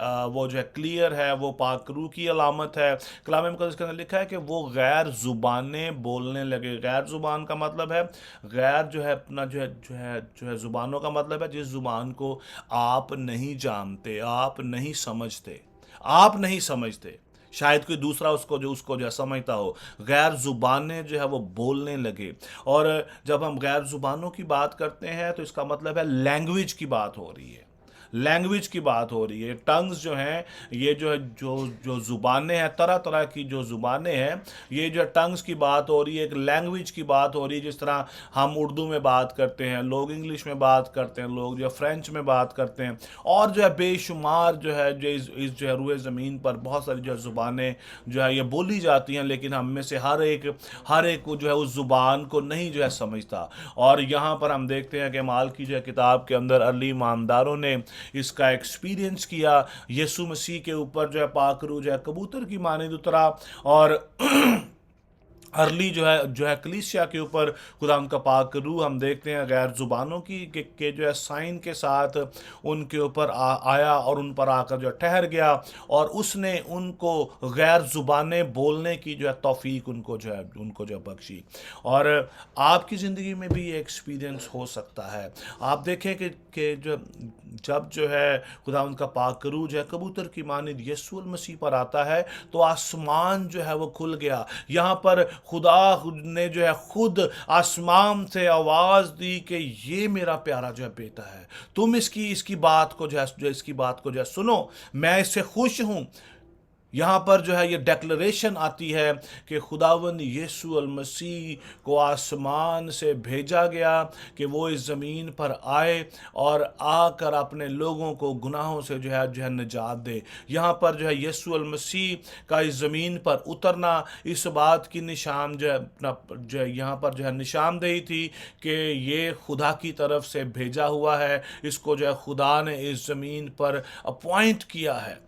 क्लियर है, वो पाक रूह की अलामत है। कलाम मुक़द्दस के अंदर लिखा है कि वो गैर ज़ुबानें बोलने लगे। गैर ज़ुबान का मतलब है गैर जो है अपना जो है ज़ुबानों का मतलब है जिस ज़ुबान को आप नहीं जानते, आप नहीं समझते, शायद कोई दूसरा उसको जो है समझता हो। गैर ज़ुबानें जो है वो बोलने लगे। और जब हम गैर ज़ुबानों की बात करते हैं तो इसका मतलब है लैंग्वेज की बात हो रही है, टंग्स जो हैं ये जो ज़ुबानें हैं, तरह तरह की जो ज़ुबानें हैं, ये जो टंग्स की बात हो रही है, एक लैंग्वेज की बात हो रही है। जिस तरह हम उर्दू में बात करते हैं, लोग इंग्लिश में बात करते हैं, लोग जो फ्रेंच में बात करते हैं, और जो है बेशुमार जो है इस जो है रूए ज़मीन पर बहुत सारी जो ज़ुबानें जो है ये बोली जाती हैं, लेकिन हम में से हर एक को जो है उस ज़ुबान को नहीं जो है समझता। और यहाँ पर हम देखते हैं कि माल की जो है किताब के अंदर अर्ली ईमानदारों ने इसका एक्सपीरियंस किया। यीशु मसीह के ऊपर जो है पाक रूह जो है कबूतर की मानिद उतरा और अर्ली जो है कलीसिया के ऊपर खुदा उनका पाक रूह हम देखते हैं गैर ज़ुबानों की के जो है साइन के साथ उनके ऊपर आया और उन पर आकर जो ठहर गया और उसने उनको गैर ज़ुबानें बोलने की जो है तौफीक उनको जो है बख्शी। और आपकी ज़िंदगी में भी ये एक्सपीरियंस हो सकता है। आप देखें कि जब जो है खुदा उनका पाक रूह जो है कबूतर की मानिद यीशु मसीह पर आता है तो आसमान जो है वो खुल गया। यहाँ पर खुदा ने जो है खुद आसमान से आवाज़ दी कि ये मेरा प्यारा जो है बेटा है, तुम इसकी बात को जो है सुनो, मैं इससे खुश हूँ। यहाँ पर जो है ये डेक्लरेशन आती है कि खुदावंद यीशु अल मसीह को आसमान से भेजा गया कि वो इस ज़मीन पर आए और आकर अपने लोगों को गुनाहों से जो है निजात दे। यहाँ पर जो है यीशु अल मसीह का इस ज़मीन पर उतरना इस बात की निशान जो है यहाँ पर जो है निशानदेही थी कि ये खुदा की तरफ से भेजा हुआ है, इसको जो है खुदा ने इस ज़मीन पर अपॉइंट किया है।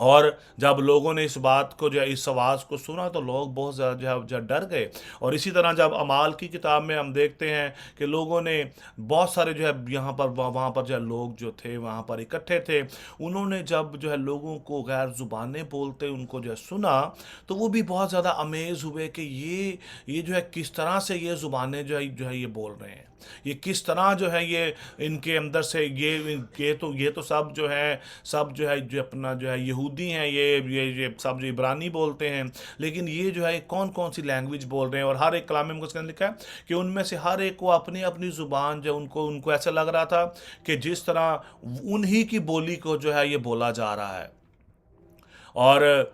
और जब लोगों ने इस बात को जो है इस आवाज़ को सुना तो लोग बहुत ज़्यादा जो है डर गए। और इसी तरह जब अमाल की किताब में हम देखते हैं कि लोगों ने बहुत सारे जो है यहाँ पर वहाँ पर जो है लोग जो थे वहाँ पर इकट्ठे थे, उन्होंने जब जो है लोगों को गैर ज़ुबानें बोलते उनको जो है सुना, तो वो भी बहुत ज़्यादा अमेज़ हुए कि ये जो है किस तरह से ये ज़ुबानें जो है ये बोल रहे हैं, ये किस तरह जो है ये इनके अंदर से ये तो सब जो है जो अपना जो है यहूदी हैं, ये सब जो इब्रानी बोलते हैं, लेकिन ये जो है कौन कौन सी लैंग्वेज बोल रहे हैं। और हर एक कलाम में उसके अंदर लिखा है कि उनमें से हर एक को अपनी अपनी ज़ुबान जो उनको उनको ऐसा लग रहा था कि जिस तरह उन्हीं की बोली को जो है ये बोला जा रहा है। और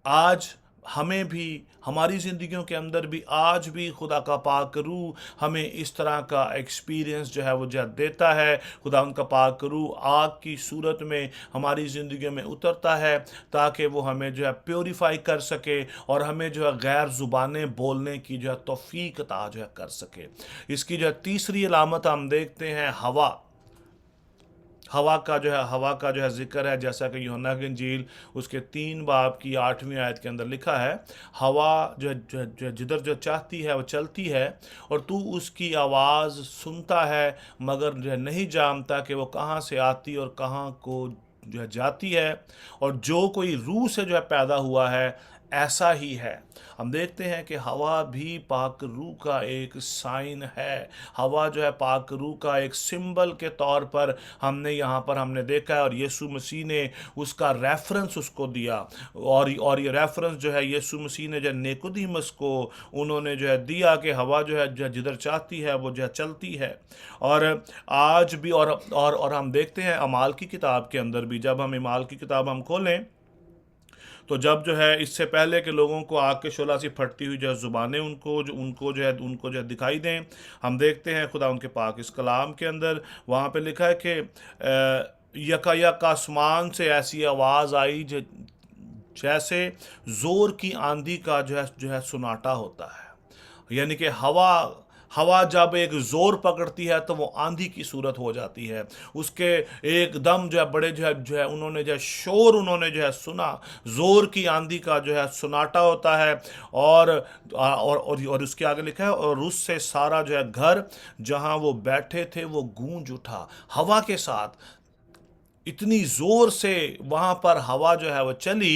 आज हमें भी हमारी ज़िंदगियों के अंदर भी आज भी खुदा का पाक रूह हमें इस तरह का एक्सपीरियंस जो है वो जो देता है। खुदा उनका पाक रूह आग की सूरत में हमारी ज़िंदगी में उतरता है ताकि वो हमें जो है प्योरीफाई कर सके और हमें जो है गैर ज़ुबानें बोलने की जो है तौफीक अता जो है कर सके। इसकी जो है तीसरी अलामत हम देखते हैं हवा का जो है जिक्र है, जैसा कि यूहन्ना की इंजील उसके 3 बाब की 8वीं आयत के अंदर लिखा है, हवा जो जिधर जो चाहती है वो चलती है और तू उसकी आवाज़ सुनता है मगर जो है नहीं जानता कि वो कहाँ से आती और कहाँ को जो है जाती है। और जो कोई रूह से जो है पैदा हुआ है ऐसा ही है। हम देखते हैं कि हवा भी पाक रूह का एक साइन है। हवा जो है पाक रूह का एक सिंबल के तौर पर हमने देखा है और यीशु मसीह ने उसका रेफरेंस उसको दिया। और ये रेफरेंस जो है यीशु मसीह ने जो निकोदेमुस को उन्होंने जो है दिया कि हवा जो है जिधर चाहती है वो जो है चलती है। और आज भी और हम देखते हैं अमाल की किताब के अंदर भी, जब हम अमाल की किताब हम खोलें तो जब जो है इससे पहले के लोगों को आग के शोला से फटती हुई जो है ज़ुबानें उनको जो है दिखाई दें, हम देखते हैं खुदा उनके पाक इस कलाम के अंदर वहाँ पे लिखा है कि यकायक आसमान से ऐसी आवाज़ आई जैसे ज़ोर की आंधी का जो है सुनाटा होता है। यानी कि हवा जब एक जोर पकड़ती है तो वो आंधी की सूरत हो जाती है। उसके एकदम जो है बड़े जो है उन्होंने जो है शोर उन्होंने जो है सुना, जोर की आंधी का जो है सुनाटा होता है। और उसके आगे लिखा है और उससे सारा जो है घर जहां वो बैठे थे वो गूंज उठा। हवा के साथ इतनी जोर से वहां पर हवा जो है वो चली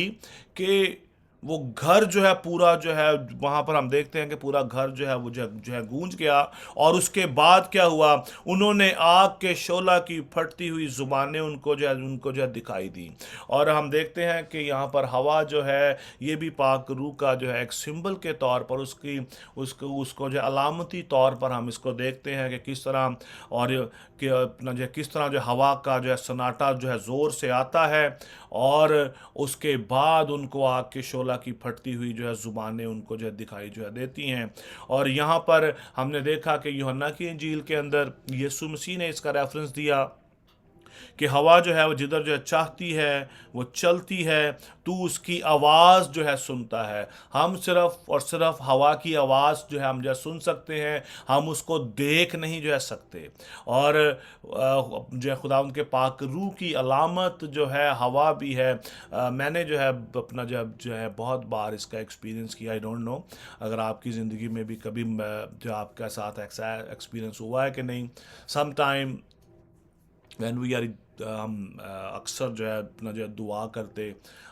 कि वो घर जो है पूरा जो है वहां पर हम देखते हैं कि पूरा घर जो है वो जो है गूंज गया। और उसके बाद क्या हुआ, उन्होंने आग के शोला की फटती हुई जुबानें उनको जो है दिखाई दी। और हम देखते हैं कि यहाँ पर हवा जो है ये भी पाक रूह का जो है एक सिंबल के तौर पर उसको जो अलामती तौर पर हम इसको देखते हैं कि किस तरह और कि अपना जो किस तरह जो हवा का जो है सन्नाटा जो है ज़ोर से आता है और उसके बाद उनको आग के शोला की फटती हुई जो है ज़ुबानें उनको जो है दिखाई जो है देती हैं। और यहाँ पर हमने देखा कि यूहन्ना की इंजील के अंदर यीशु मसीह ने इसका रेफरेंस दिया कि हवा जो है वो जिधर जो है चाहती है वो चलती है, तू उसकी आवाज़ जो है सुनता है। हम सिर्फ और सिर्फ हवा की आवाज़ जो है हम जो सुन सकते हैं, हम उसको देख नहीं जो है सकते। और जो है खुदा उनके पाक रूह की अलामत जो है हवा भी है। मैंने जो है अपना जो है बहुत बार इसका एक्सपीरियंस किया। आई डोंट नो अगर आपकी ज़िंदगी में भी कभी जो आपके साथ ऐसा एक्सपीरियंस हुआ है कि नहीं। Some time when we are हम अक्सर जो है अपना जो है दुआ करते,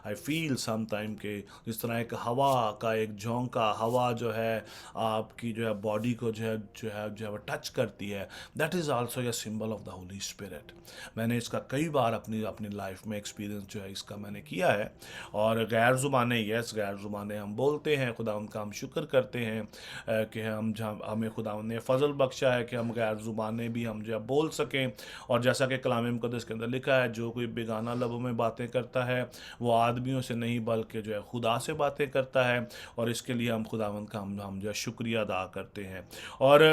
आई फील सम टाइम के जिस तरह एक हवा का एक झोंका हवा जो है आपकी जो है बॉडी को जो है वो टच करती है। That is also a symbol of the Holi spirit. मैंने इसका कई बार अपनी लाइफ में एक्सपीरियंस जो है इसका मैंने किया है। और गैर ज़ुबानें गैर ज़ुबानें हम बोलते हैं, खुदा उनका हम शुक्र करते हैं कि हमें खुदा ने फ़ज़ल बख्शा है कि हम गैर ज़ुबानें भी हम जो है बोल सकें। और जैसा कि कलाम मुक़द्दस के अंदर लिखा है, जो कोई बेगाना लबों में बातें करता है वो आदमियों से नहीं बल्कि जो है खुदा से बातें करता है। और इसके लिए हम खुदावंद का हम जो है शुक्रिया अदा करते हैं। और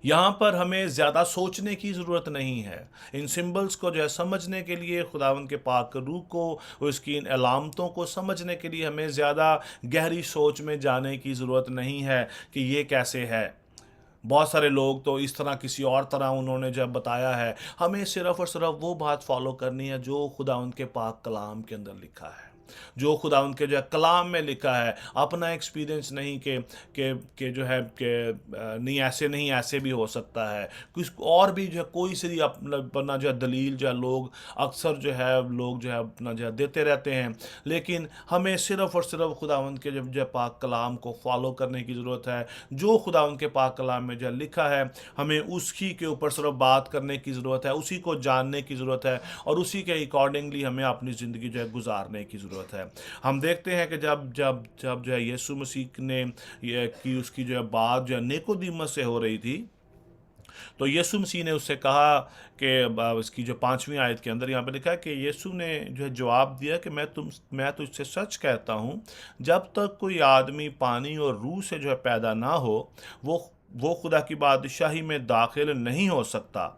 यहाँ पर हमें ज़्यादा सोचने की ज़रूरत नहीं है। इन सिंबल्स को जो है समझने के लिए, खुदावंद के पाक रूह को उसकी इन अलामतों को समझने के लिए हमें ज़्यादा गहरी सोच में जाने की ज़रूरत नहीं है कि ये कैसे है। बहुत सारे लोग तो इस तरह किसी और तरह उन्होंने जब बताया है। हमें सिर्फ़ और सिर्फ़ वो बात फ़ॉलो करनी है जो खुदा उनके पाक कलाम के अंदर लिखा है, जो खुदा उनके जो है कलाम में लिखा है। अपना एक्सपीरियंस नहीं कि जो है कि नहीं ऐसे नहीं ऐसे भी हो सकता है, कुछ और भी जो है कोई सी अपना जो है दलील जो है लोग अक्सर जो है लोग जो है अपना जो है देते रहते हैं। लेकिन हमें सिर्फ़ और सिर्फ़ खुदा उनके जो है पाक कलाम को फॉलो करने की ज़रूरत है। जो खुदा उनके पाक कलाम में जो है लिखा है, हमें उसी के ऊपर सिर्फ बात करने की ज़रूरत है, उसी को जानने की ज़रूरत है और उसी के अकॉर्डिंगली हमें अपनी ज़िंदगी जो है गुजारने की ज़रूरत है। हम देखते हैं कि जब जब जब जो है यीशु मसीह ने ये की उसकी जो है बात जो है निकोदेमुस से हो रही थी, तो यीशु मसीह ने उससे कहा कि इसकी जो 5वीं आयत के अंदर यहाँ पे लिखा है कि यीशु ने जो है जवाब दिया कि मैं तुझसे सच कहता हूँ, जब तक कोई आदमी पानी और रूह से जो है पैदा ना हो, वो खुदा की बादशाही में दाखिल नहीं हो सकता।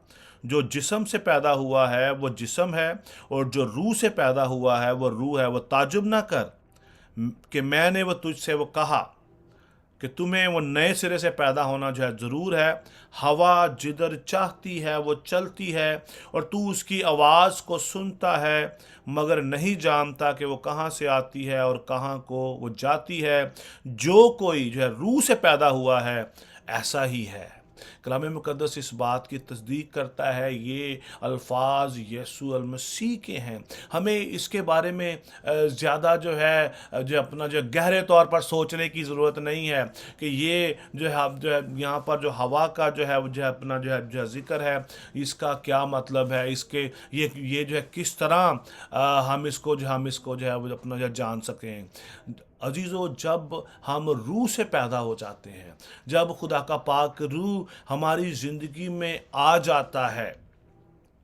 जो जिस्म से पैदा हुआ है वो जिस्म है, और जो रूह से पैदा हुआ है वो रूह है। वो ताजुब ना कर कि मैंने वो तुझसे वो कहा कि तुम्हें वो नए सिरे से पैदा होना जो है ज़रूर है। हवा जिधर चाहती है वो चलती है, और तू उसकी आवाज़ को सुनता है मगर नहीं जानता कि वो कहाँ से आती है और कहाँ को वो जाती है। जो कोई जो है रूह से पैदा हुआ है ऐसा ही है। कलाम मुक़द्दस इस बात की तस्दीक करता है। ये अल्फाज यीशु अल मसीह के हैं। हमें इसके बारे में ज़्यादा जो है जो अपना जो गहरे तौर पर सोचने की ज़रूरत नहीं है कि ये जो है यहाँ पर जो हवा का जो है वो जो है अपना जो है ज़िक्र है, इसका क्या मतलब है, इसके ये जो है किस तरह हम इसको जो है वो अपना जो है जान सकें। अजीज़ों, जब हम रूह से पैदा हो जाते हैं, जब खुदा का पाक रूह हमारी ज़िंदगी में आ जाता है,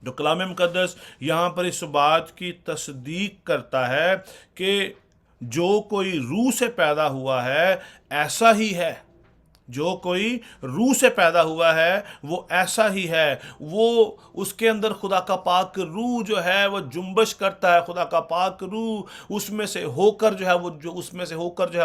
तो कलाम मुक़द्दस यहाँ पर इस बात की तस्दीक करता है कि जो कोई रूह से पैदा हुआ है ऐसा ही है। जो कोई रूह से पैदा हुआ है वो ऐसा ही है। वो उसके अंदर खुदा का पाक रूह जो है वो जुम्बश करता है। खुदा का पाक रूह उसमें से होकर जो है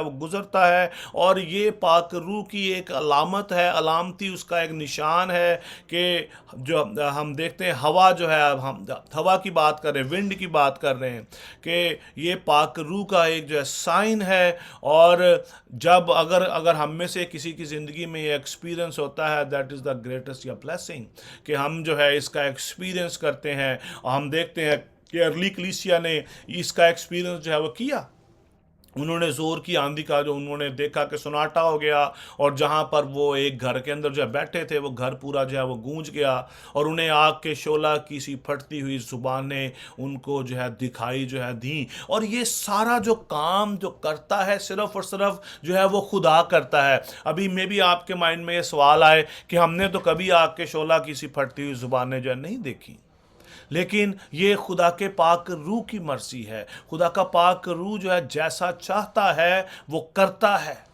वो गुजरता है। और ये पाक रूह की एक अलामत है, अलामती उसका एक निशान है कि जो हम देखते हैं हवा जो है, हम हवा की बात कर रहे हैं, विंड की बात कर रहे हैं, कि ये पाक रूह का एक जो है साइन है। और जब अगर हम में से किसी की ज़िंदगी में ये एक्सपीरियंस होता है, दैट इज़ द ग्रेटेस्ट या ब्लेसिंग, कि हम जो है इसका एक्सपीरियंस करते हैं। और हम देखते हैं कि अर्ली कलीसिया ने इसका एक्सपीरियंस जो है वो किया। उन्होंने ज़ोर की आंधी का जो उन्होंने देखा कि सन्नाटा हो गया, और जहाँ पर वो एक घर के अंदर जो है बैठे थे वो घर पूरा जो है वो गूंज गया, और उन्हें आग के शोला की सी फटती हुई ज़ुबानें उनको जो है दिखाई जो है दी। और ये सारा जो काम जो करता है सिर्फ़ और सिर्फ जो है वो खुदा करता है। अभी मे भी आपके माइंड में ये सवाल आए कि हमने तो कभी आग के शोला की सी फटती हुई ज़ुबानें जो है नहीं देखी, लेकिन ये खुदा के पाक रूह की मर्जी है। खुदा का पाक रूह जो है जैसा चाहता है वो करता है।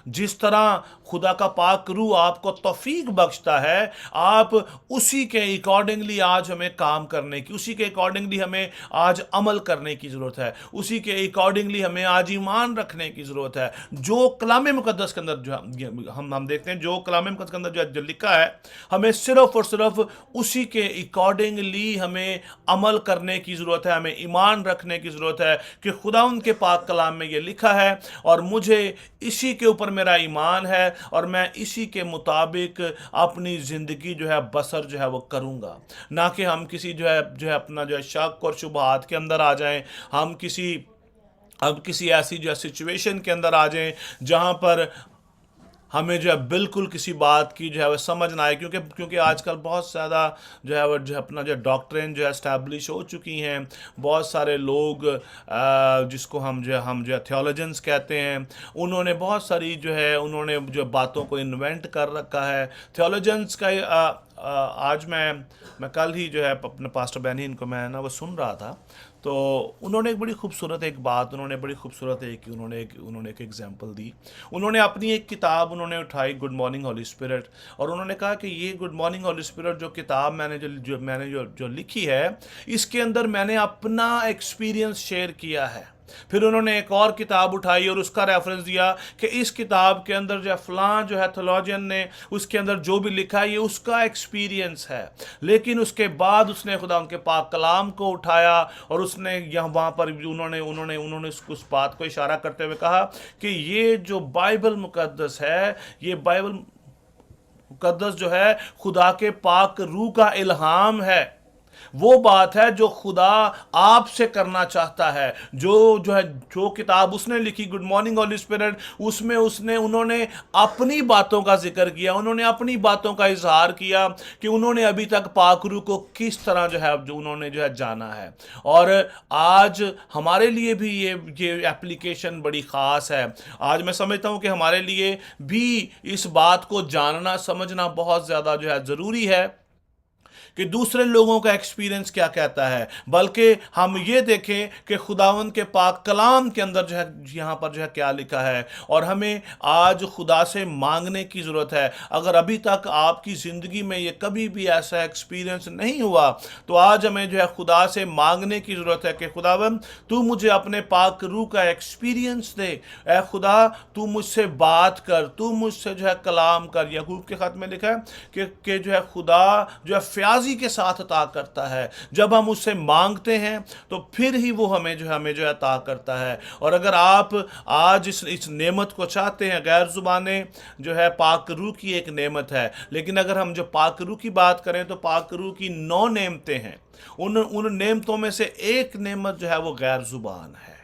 जिस तरह खुदा का पाक रूह आपको तौफीक बख्शता है, आप उसी के अकॉर्डिंगली आज हमें काम करने की, उसी के अकॉर्डिंगली हमें आज अमल करने की ज़रूरत है, उसी के अकॉर्डिंगली हमें आज ईमान रखने की ज़रूरत है। जो कलाम मुक़द्दस के अंदर जो हम देखते हैं, जो कलाम मुक़द्दस के अंदर जो लिखा है, हमें सिर्फ़ और सिर्फ उसी के अकॉर्डिंगली हमें अमल करने की ज़रूरत है, हमें ईमान रखने की ज़रूरत है कि खुदा उनके पाक कलाम में ये लिखा है और मुझे इसी के ऊपर मेरा ईमान है और मैं इसी के मुताबिक अपनी ज़िंदगी जो है बसर जो है वो करूँगा। ना कि हम किसी जो है अपना जो है शक और शुबहात के अंदर आ जाएं, हम किसी ऐसी जो है सिचुएशन के अंदर आ जाएं जहाँ पर हमें जो है बिल्कुल किसी बात की जो है वह समझ ना आए, क्योंकि आजकल बहुत ज़्यादा जो है वो जो अपना जो डॉक्ट्रिन जो है एस्टैब्लिश हो चुकी हैं। बहुत सारे लोग जिसको हम जो है थियोलॉजियंस कहते हैं, उन्होंने बहुत सारी जो है उन्होंने जो बातों को इन्वेंट कर रखा है। थियोलॉजियंस का आज मैं कल ही जो है अपने पास्टर बैनी इनको मैं ना वो सुन रहा था, तो उन्होंने एक बड़ी खूबसूरत एक बात उन्होंने एक एग्जांपल दी। उन्होंने अपनी एक किताब उन्होंने उठाई, गुड मॉर्निंग होली स्पिरिट, और उन्होंने कहा कि ये गुड मॉर्निंग होली स्पिरिट जो किताब मैंने जो लिखी है, इसके अंदर मैंने अपना एक्सपीरियंस शेयर किया है। फिर उन्होंने एक और किताब उठाई और उसका रेफरेंस दिया कि इस किताब के अंदर जो है फलां जो है थोलॉजियन ने उसके अंदर जो भी लिखा है ये उसका एक्सपीरियंस है। लेकिन उसके बाद उसने खुदा उनके पाक कलाम को उठाया और उसने यहाँ वहाँ पर उन्होंने उन्होंने उन्होंने उस बात को इशारा करते हुए कहा कि ये जो बाइबल मुकद्दस है, ये बाइबल मुकद्दस जो है खुदा के पाक रूह का इल्हाम है। वो बात है जो खुदा आपसे करना चाहता है। जो किताब उसने लिखी गुड मॉर्निंग होली स्पिरिट, उसमें उन्होंने अपनी बातों का जिक्र किया, उन्होंने अपनी बातों का इजहार किया कि उन्होंने अभी तक पाक रूह को किस तरह जो उन्होंने जाना है। और आज हमारे लिए भी ये एप्लीकेशन बड़ी ख़ास है। आज मैं समझता हूँ कि हमारे लिए भी इस बात को जानना समझना बहुत ज़्यादा ज़रूरी है कि दूसरे लोगों का एक्सपीरियंस क्या कहता है, बल्कि हम ये देखें कि खुदावंद के पाक कलाम के अंदर यहाँ पर क्या लिखा है। और हमें आज खुदा से मांगने की ज़रूरत है। अगर अभी तक आपकी ज़िंदगी में ये कभी भी ऐसा एक्सपीरियंस नहीं हुआ तो आज हमें खुदा से मांगने की ज़रूरत है कि खुदावंद तू मुझे अपने पाक रूह का एक्सपीरियंस दे। ए खुदा तू मुझसे बात कर, तू मुझसे कलाम कर। याकूब के खत में लिखा है कि खुदा फ्याजी के साथ अता करता है। जब हम उससे मांगते हैं तो फिर ही वो हमें अता करता है। और अगर आप आज इस नेमत को चाहते हैं, गैर जुबानें पाक रूह की एक नेमत है, लेकिन अगर हम जो पाक रूह की बात करें तो पाक रूह की 9 नेमतें हैं। उन नेमतों में से एक नेमत वो गैर जुबान है।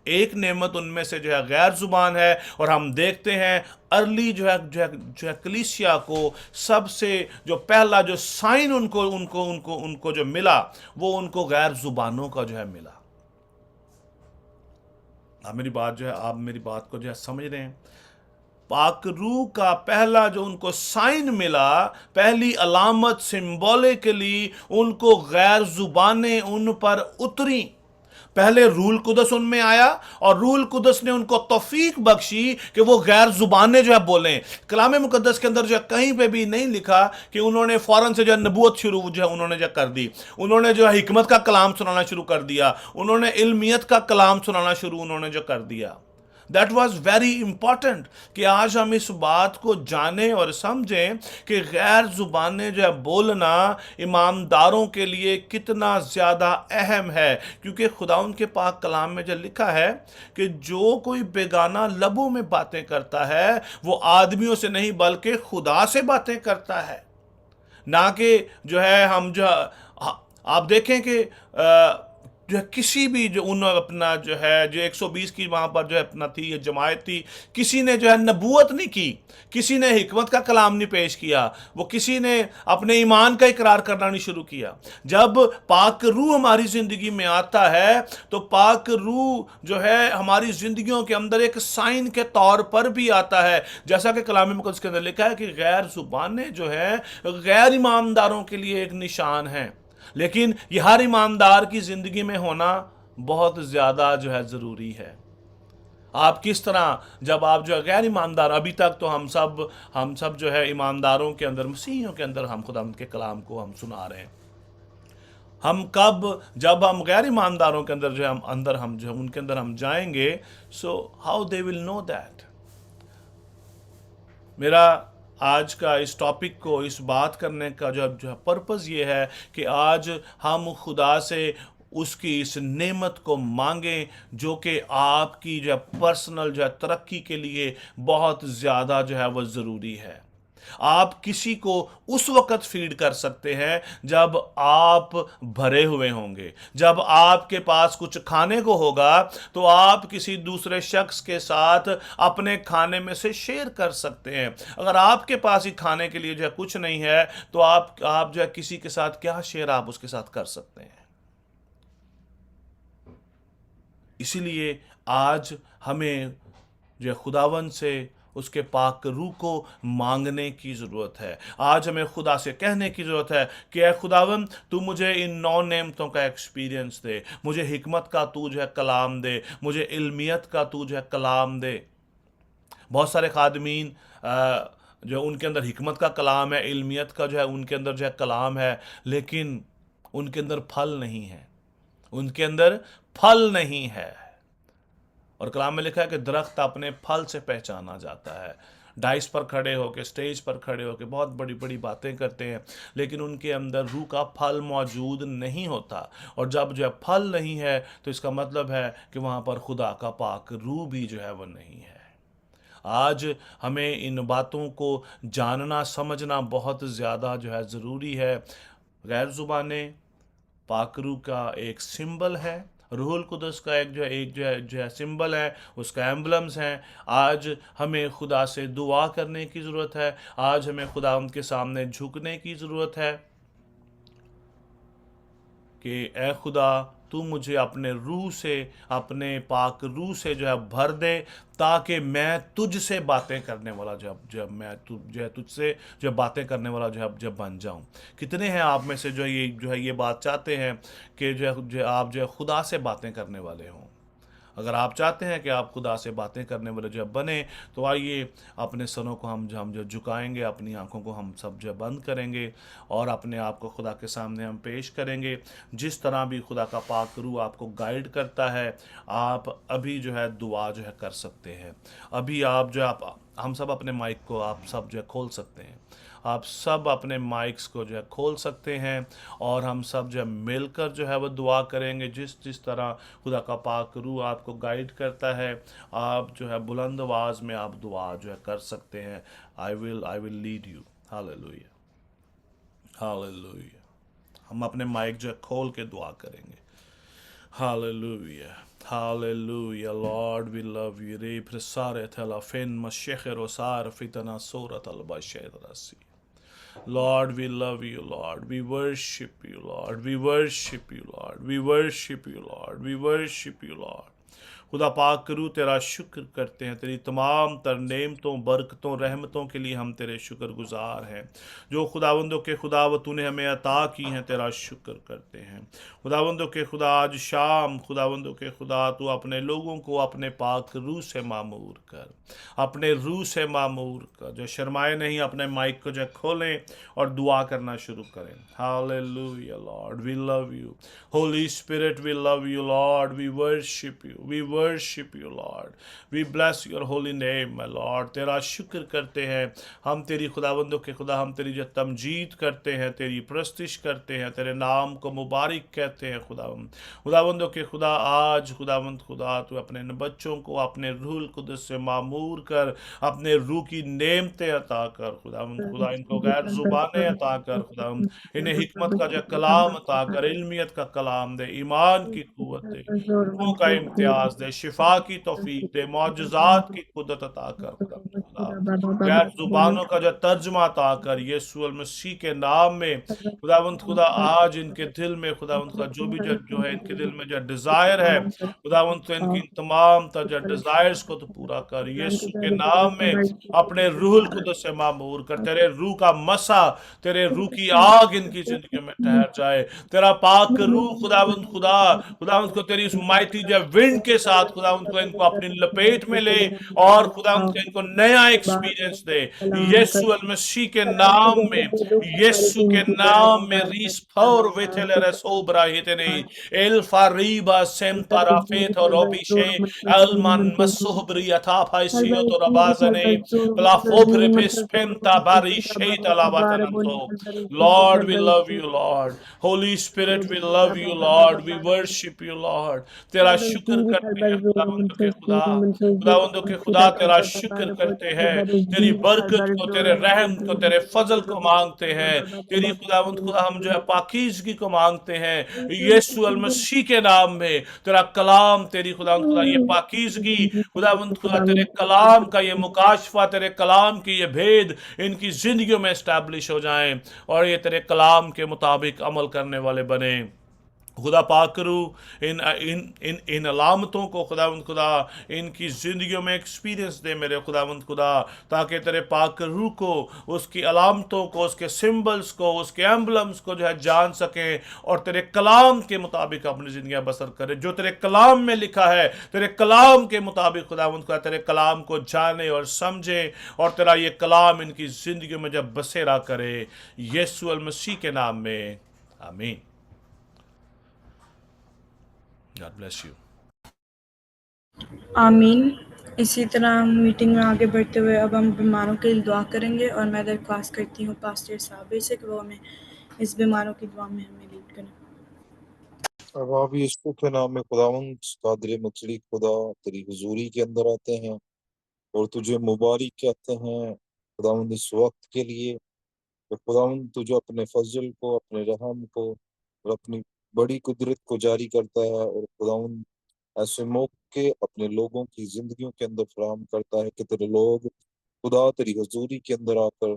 एक नेमत उनमें से गैर जुबान है। और हम देखते हैं अर्ली कलीसिया को सबसे जो पहला जो साइन उनको जो मिला वो उनको गैर जुबानों का मिला। आप मेरी बात को समझ रहे हैं। पाक रूह का पहला जो उनको साइन मिला, पहली अलामत सिंबॉलिकली उनको गैर जुबानें उन पर उतरी। पहले रूल कुदस उनमें आया और रूल कुदस ने उनको तौफीक बख्शी कि वो गैर जुबानें बोलें। कलाम मुकद्दस के अंदर कहीं पे भी नहीं लिखा कि उन्होंने फौरन से नबूवत शुरू उन्होंने कर दी। उन्होंने हिकमत का कलाम सुनाना शुरू कर दिया, उन्होंने इल्मियत का कलाम सुनाना शुरू उन्होंने कर दिया। दैट वॉज वेरी इंपॉर्टेंट कि आज हम इस बात को जानें और समझें कि गैर जुबानें बोलना ईमानदारों के लिए कितना ज़्यादा अहम है। क्योंकि खुदाउन के पाक कलाम में लिखा है कि जो कोई बेगाना लबों में बातें करता है वो आदमियों से नहीं बल्कि खुदा से बातें करता है। ना कि हम आप देखें कि किसी भी अपना 120 की वहाँ पर अपना थी ये जमायत थी, किसी ने नबूवत नहीं की, किसी ने हिकमत का कलाम नहीं पेश किया, वो किसी ने अपने ईमान का इकरार करना नहीं शुरू किया। जब पाक रूह हमारी ज़िंदगी में आता है तो पाक रूह हमारी ज़िंदगियों के अंदर एक साइन के तौर पर भी आता है। जैसा कि कलाम मुकद्दस के अंदर लिखा है कि गैर जुबानें गैर ईमानदारों के लिए एक निशान है। लेकिन यह हर ईमानदार की जिंदगी में होना बहुत ज्यादा जरूरी है। आप किस तरह जब आप गैर ईमानदार, अभी तक तो हम सब ईमानदारों के अंदर, मसीहियों के अंदर हम खुदा के कलाम को हम सुना रहे हैं। हम जब हम गैर ईमानदारों के अंदर उनके अंदर हम जाएंगे, so how they will know that. मेरा आज का इस टॉपिक को, इस बात करने का जो पर्पस ये है कि आज हम खुदा से उसकी इस नेमत को मांगें जो कि आपकी पर्सनल तरक्की के लिए बहुत ज़्यादा वो ज़रूरी है। आप किसी को उस वक्त फीड कर सकते हैं जब आप भरे हुए होंगे। जब आपके पास कुछ खाने को होगा तो आप किसी दूसरे शख्स के साथ अपने खाने में से शेयर कर सकते हैं। अगर आपके पास ही खाने के लिए कुछ नहीं है तो आप किसी के साथ क्या शेयर आप उसके साथ कर सकते हैं। इसीलिए आज हमें खुदावन से उसके पाक रूह को मांगने की ज़रूरत है। आज हमें खुदा से कहने की ज़रूरत है कि ऐ खुदावन तू मुझे इन 9 नेमतों का एक्सपीरियंस दे, मुझे हिकमत का तू कलाम दे, मुझे इल्मियत का तू कलाम दे। बहुत सारे खादमीन उनके अंदर हिकमत का कलाम है, इल्मियत का उनके अंदर कलाम है, लेकिन उनके अंदर फल नहीं है, उनके अंदर फल नहीं है। और कलाम में लिखा है कि दरख्त अपने फल से पहचाना जाता है। डाइस पर खड़े होकर, स्टेज पर खड़े होकर बहुत बड़ी बड़ी बातें करते हैं, लेकिन उनके अंदर रूह का फल मौजूद नहीं होता। और जब जो है फल नहीं है तो इसका मतलब है कि वहाँ पर खुदा का पाक रूह भी जो है वो नहीं है। आज हमें इन बातों को जानना समझना बहुत ज़्यादा जो है ज़रूरी है। गैर ज़ुबानें पाकरू का एक सिंबल है, रूहुल कुदस का एक जो है सिंबल है, उसका एम्बलम्स हैं। आज हमें खुदा से दुआ करने की ज़रूरत है, आज हमें खुदा उनके सामने झुकने की ज़रूरत है कि ए खुदा तू मुझे अपने रूह से, अपने पाक रूह से जो है भर दे, ताकि मैं तुझसे बातें करने वाला तुझसे जो बातें करने वाला जब बन जाऊं। कितने हैं आप में से जो ये बात चाहते हैं कि आप जो है खुदा से बातें करने वाले हों? अगर आप चाहते हैं कि आप खुदा से बातें करने वाले जब बने, तो आइए अपने सरों को हम जो झुकाएंगे, अपनी आंखों को हम सब जो बंद करेंगे और अपने आप को खुदा के सामने हम पेश करेंगे। जिस तरह भी खुदा का पाक रूह आपको गाइड करता है, आप अभी जो है दुआ जो है कर सकते हैं। अभी आप जो आप हम सब अपने माइक को आप सब जो है खोल सकते हैं। आप सब अपने माइक्स को जो है खोल सकते हैं और हम सब जो है मिलकर जो है वो दुआ करेंगे। जिस जिस तरह खुदा का पाक रूह आपको गाइड करता है, आप जो है बुलंद आवाज़ में आप दुआ जो है कर सकते हैं। I will lead you. Hallelujah, hallelujah. हम अपने माइक जो है खोल के दुआ करेंगे। Hallelujah. Hallelujah. Lord, we love you. Re presare tela fin mashecher osar fitana sorat al bashedrasi. Lord, we love you, Lord. We worship you, Lord. We worship you, Lord. We worship you, Lord. We worship you, Lord. खुदा पाक करूँ तेरा शुक्र करते हैं, तेरी तमाम तर नेमतों, बरकतों, रहमतों के लिए हम तेरे शुक्रगुजार हैं। जो खुदावंदों के खुदा तूने हमें अता की हैं, तेरा शुक्र करते हैं। खुदावंदों के खुदा आज शाम खुदावंदों के खुदा तू अपने लोगों को अपने पाक रूह से मामूर कर, अपने रूह से मामूर कर। जो शर्माए नहीं, अपने माइक को जो खोलें और दुआ करना शुरू करें। Hallelujah Lord, we love you. Holy Spirit, we love you Lord. We worship you, we worship you Lord. We bless your holy name my Lord. तेरा शुक्र करते हैं हम, तेरी खुदावंदों के खुदा, हम तेरी जो तमजीद करते हैं, तेरी प्रस्तिश करते हैं, तेरे नाम को मुबारक कहते हैं। खुदावंदों के खुदा आज खुदावंद खुदा तू अपने इन बच्चों को अपने रूहुल कुदस से मामूर कर, अपने रूह की नेमतें अता कर। खुदावंद खुदा इनको गैर जुबानें अता कर। खुदावंद इन्हें हिकमत का जो कलाम अता कर, इल्मियत का कलाम दे, ईमान की कुव्वत दे, रूह का इम्तियाज दे, शिफा की तौफीक दे, मौजज़ात की कुदरत अता कर। खुदा गैर जुबानों का जो तर्जमा अता कर, यीशु मसीह के नाम में। खुदावंद खुदा आज इनके दिल में खुदावंद खुदा जो है इनके दिल में जो डिज़ायर है, खुदावंद तो इनकी तमाम जो डिज़ायर्स को तो पूरा कर, यीशु के नाम में। अपने रूहुल कुदस से मामूर कर, तेरे रूह का मसा, तेरे रूह की आग इनकी जिंदगी में ठहर जाए। तेरा पाक रूह खुदावंद को तेरी उस माइटी जो विंड के साथ खुदावंद को इनको अपनी लपेट में ले और खुदावंद को इनको नया एक्सपीरियंस दे, यीशु मसीह के नाम में। यीशु के नाम में रीस फौर वेथेले सोब्रा हितने एल फारीबा सेम ताराफेथ और ओबिशे एलमन मसोहब्री अथाफाइसियो तो रबाजने प्लाफोफरे पेस्पेंता बारी शेता लावातनंतो। Lord, we love you, Lord. Holy Spirit, we love you, Lord. We worship you, Lord. तेरा शुक्र करते हैं खुदावंदों के खुदा तेरा शुक्र करते हैं। तेरी बरकत को, तेरे रहम को, तेरे फजल को मांगते हैं। तेरी खुदावंद खुदा हम जो है पाकीज़गी को मांगते हैं यीशु मसीह के नाम में। तेरा कलाम, तेरी खुदावंद खुदा ये पाकीज़गी, खुदावंद खुदा तेरे कलाम का ये मुकाशफा, तेरे कलाम की ये भेद इनकी जिंदगियों में एस्टैब्लिश हो जाएं और ये तेरे कलाम के मुताबिक अमल करने वाले बने। खुदा पाक करू इन इन इन इन अलामतों को खुदावंद खुदा इनकी ज़िंदगियों में एक्सपीरियंस दे मेरे खुदावंद खुदा, ताकि तेरे पाक रूह को, उसकी अलामतों को, उसके सिंबल्स को, उसके एम्बलम्स को जो है जान सकें और तेरे कलाम के मुताबिक अपनी ज़िंदगियां बसर करें। जो तेरे कलाम में लिखा है, तेरे कलाम के मुताबिक खुदावंद खुदा तेरे कलाम को जाने और समझे और तेरा ये कलाम इनकी ज़िंदगी में जब बसेरा करे, यीशु मसीह के नाम में, आमीन। God bless you. आमीन। इसी तरह हम मीटिंग में आगे बढ़ते हुए अब हम बीमारों के लिए दुआ करेंगे और मैं दरख्वास्त करती हूँ पास्टर साबिर से कि वो हमें इस बीमारों की दुआ में हमें लीड करें। अब आप यीशु के नाम में खुदावंद कादिर मछली खुदा तेरी हुजूरी के अंदर आते हैं और तुझे मुबारक कहते हैं खुदावंद इस वक्त के लिए कि खुदावंद तुझे अपने फजल को, अपने रहम को और अपनी बड़ी कुदरत को जारी करता है और खुदावंद ऐसे मौके अपने लोगों की जिंदगियों के अंदर फराहम करता है कि तेरे लोग खुदा तेरी हजूरी के अंदर आकर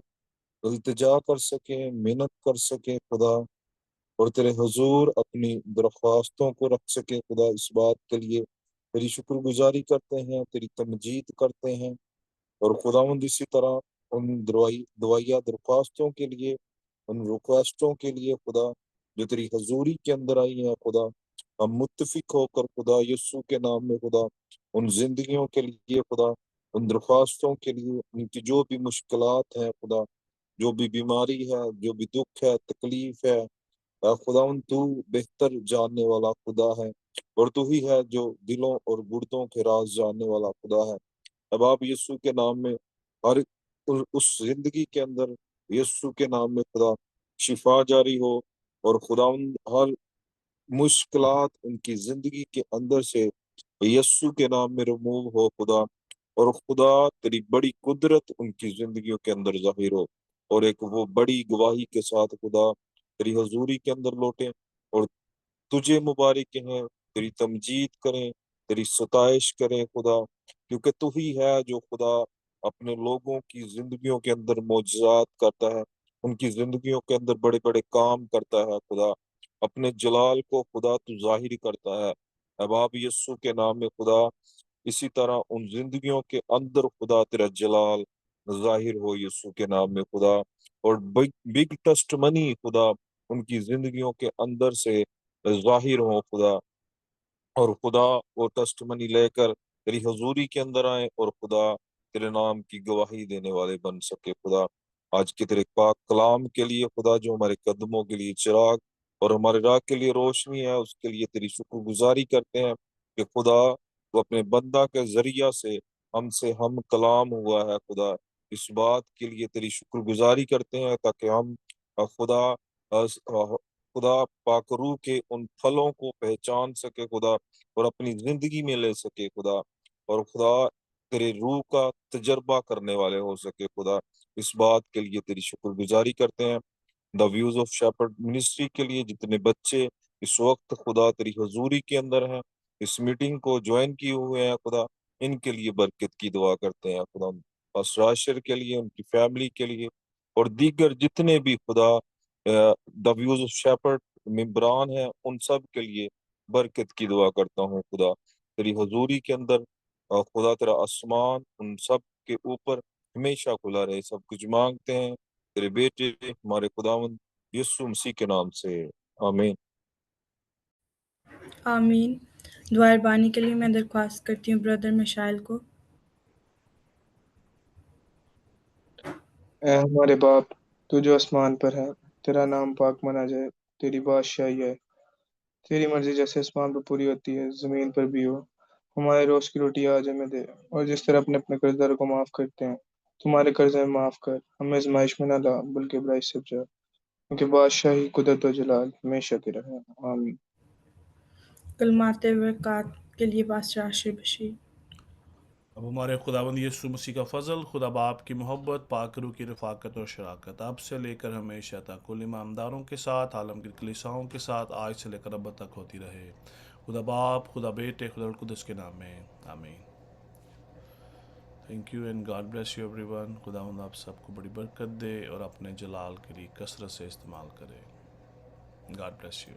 इल्तिजा कर सके, मेहनत कर सके खुदा, और तेरे हुजूर अपनी दरख्वास्तों को रख सके खुदा। इस बात के लिए तेरी शुक्रगुजारी करते हैं, तेरी तमजीद करते हैं और खुदावंद इसी तरह उन दवाइया दरख्वास्तों के लिए, उन रिक्वेस्टों के लिए खुदा जो तेरी हजूरी के अंदर आई हैं खुदा, हम मुत्तफिक होकर खुदा यीशु के नाम में खुदा उन जिंदगियों के लिए खुदा, उन दरख्वास्तों के लिए, उनकी जो भी मुश्किलात हैं खुदा, जो भी बीमारी है, जो भी दुख है, तकलीफ है, खुदावंद तू बेहतर जानने वाला खुदा है और तू ही है जो दिलों और गुर्दों के राज जानने वाला खुदा है। अब आप यीशु के नाम में हर उस जिंदगी के अंदर यीशु के नाम में खुदा शिफा जारी हो और खुदावंद हर मुश्किलात उनकी जिंदगी के अंदर से यीशु के नाम में रिमूव हो खुदा, और खुदा तेरी बड़ी कुदरत उनकी जिंदगियों के अंदर जाहिर हो और एक वो बड़ी गवाही के साथ खुदा तेरी हजूरी के अंदर लौटे और तुझे मुबारक कहें, तेरी तमजीद करें, तेरी सताइश करें खुदा, क्योंकि तू ही है जो खुदा अपने लोगों की जिंदगियों के अंदर मौजज़ात करता है, उनकी जिंदगियों के अंदर बड़े बड़े काम करता है खुदा, अपने जलाल को खुदा तू जाहिर करता है। अब आप यीशु के नाम में खुदा इसी तरह उन जिंदगियों के अंदर खुदा तेरा जलाल जाहिर हो यीशु के नाम में खुदा, और बिग बिग टेस्ट मनी खुदा उनकी जिंदगियों के अंदर से जाहिर हो खुदा, और खुदा वो टेस्ट मनी लेकर तेरी हजूरी के अंदर आए और खुदा तेरे नाम की गवाही देने वाले बन सके खुदा। आज के तेरे पाक कलाम के लिए खुदा जो हमारे कदमों के लिए चिराग और हमारे राह के लिए रोशनी है, उसके लिए तेरी शुक्रगुजारी करते हैं कि खुदा वो अपने बंदा के जरिया से हमसे हम कलाम हुआ है खुदा। इस बात के लिए तेरी शुक्रगुजारी करते हैं ताकि हम खुदा खुदा पाक रूह के उन फलों को पहचान सके खुदा और अपनी जिंदगी में ले सके खुदा, और खुदा तेरे रूह का तजर्बा करने वाले हो सके खुदा। इस बात के लिए तेरी शुक्रगुजारी करते हैं। The views of Shepherd Ministry के लिए जितने बच्चे इस वक्त खुदा तेरी हजूरी के अंदर हैं, इस मीटिंग को ज्वाइन किए हुए हैं खुदा, इनके लिए बरकत की दुआ करते हैं खुदा। पास्टर आशिर के लिए, उनकी फैमिली के लिए और दीगर जितने भी खुदा द व्यूज ऑफ शेपर्ड मेंबरान हैं, उन सब के लिए बरकत की दुआ करता हूँ खुदा। तेरी हजूरी के अंदर खुदा तेरा आसमान उन सब के ऊपर हमेशा खुला रहे। सब कुछ मांगते हैं तेरे बेटे हमारे खुदावंद यीशु मसीह के नाम से, आमीन। आमीन। दुआ बानी के लिए मैं दरख्वास्त करती हूँ ब्रदर मिशाइल को। ऐ हमारे बाप, तू जो आसमान पर है, तेरा नाम पाक माना जाए, तेरी बादशाही है, तेरी मर्जी जैसे आसमान पर पूरी होती है जमीन पर भी हो। हमारे रोज की रोटी आज हमें दे, और जिस तरह अपने अपने कर्जदारों को माफ करते हैं, तुम्हारे कर्ज में माफ कर, हमें आजमाइश में न ला बल्कि बुराई से बचा, क्योंकि बादशाही कुदरत और जलाल हमेशा तेरा है, आमीन। कलमाते बरक़ात के लिए पास्टर आशिर बशीर। अब हमारे खुदावंद यीशु मसीह का फजल, खुदा बाप की मोहब्बत, पाक रूह की रफ़ाकत और शराकत अब से लेकर हमेशा तक कुल ईमानदारों के साथ, आलमगीर कलीसियाओं के साथ आज से लेकर अब तक होती रहे। खुदा बाप, खुदा बेटे, खुदा रूह कुदस के नाम में, आमीन। Thank you and God bless you everyone. खुदावंद आप सबको बड़ी बरकत दे और अपने जलाल के लिए कसरत से इस्तेमाल करे। God bless you.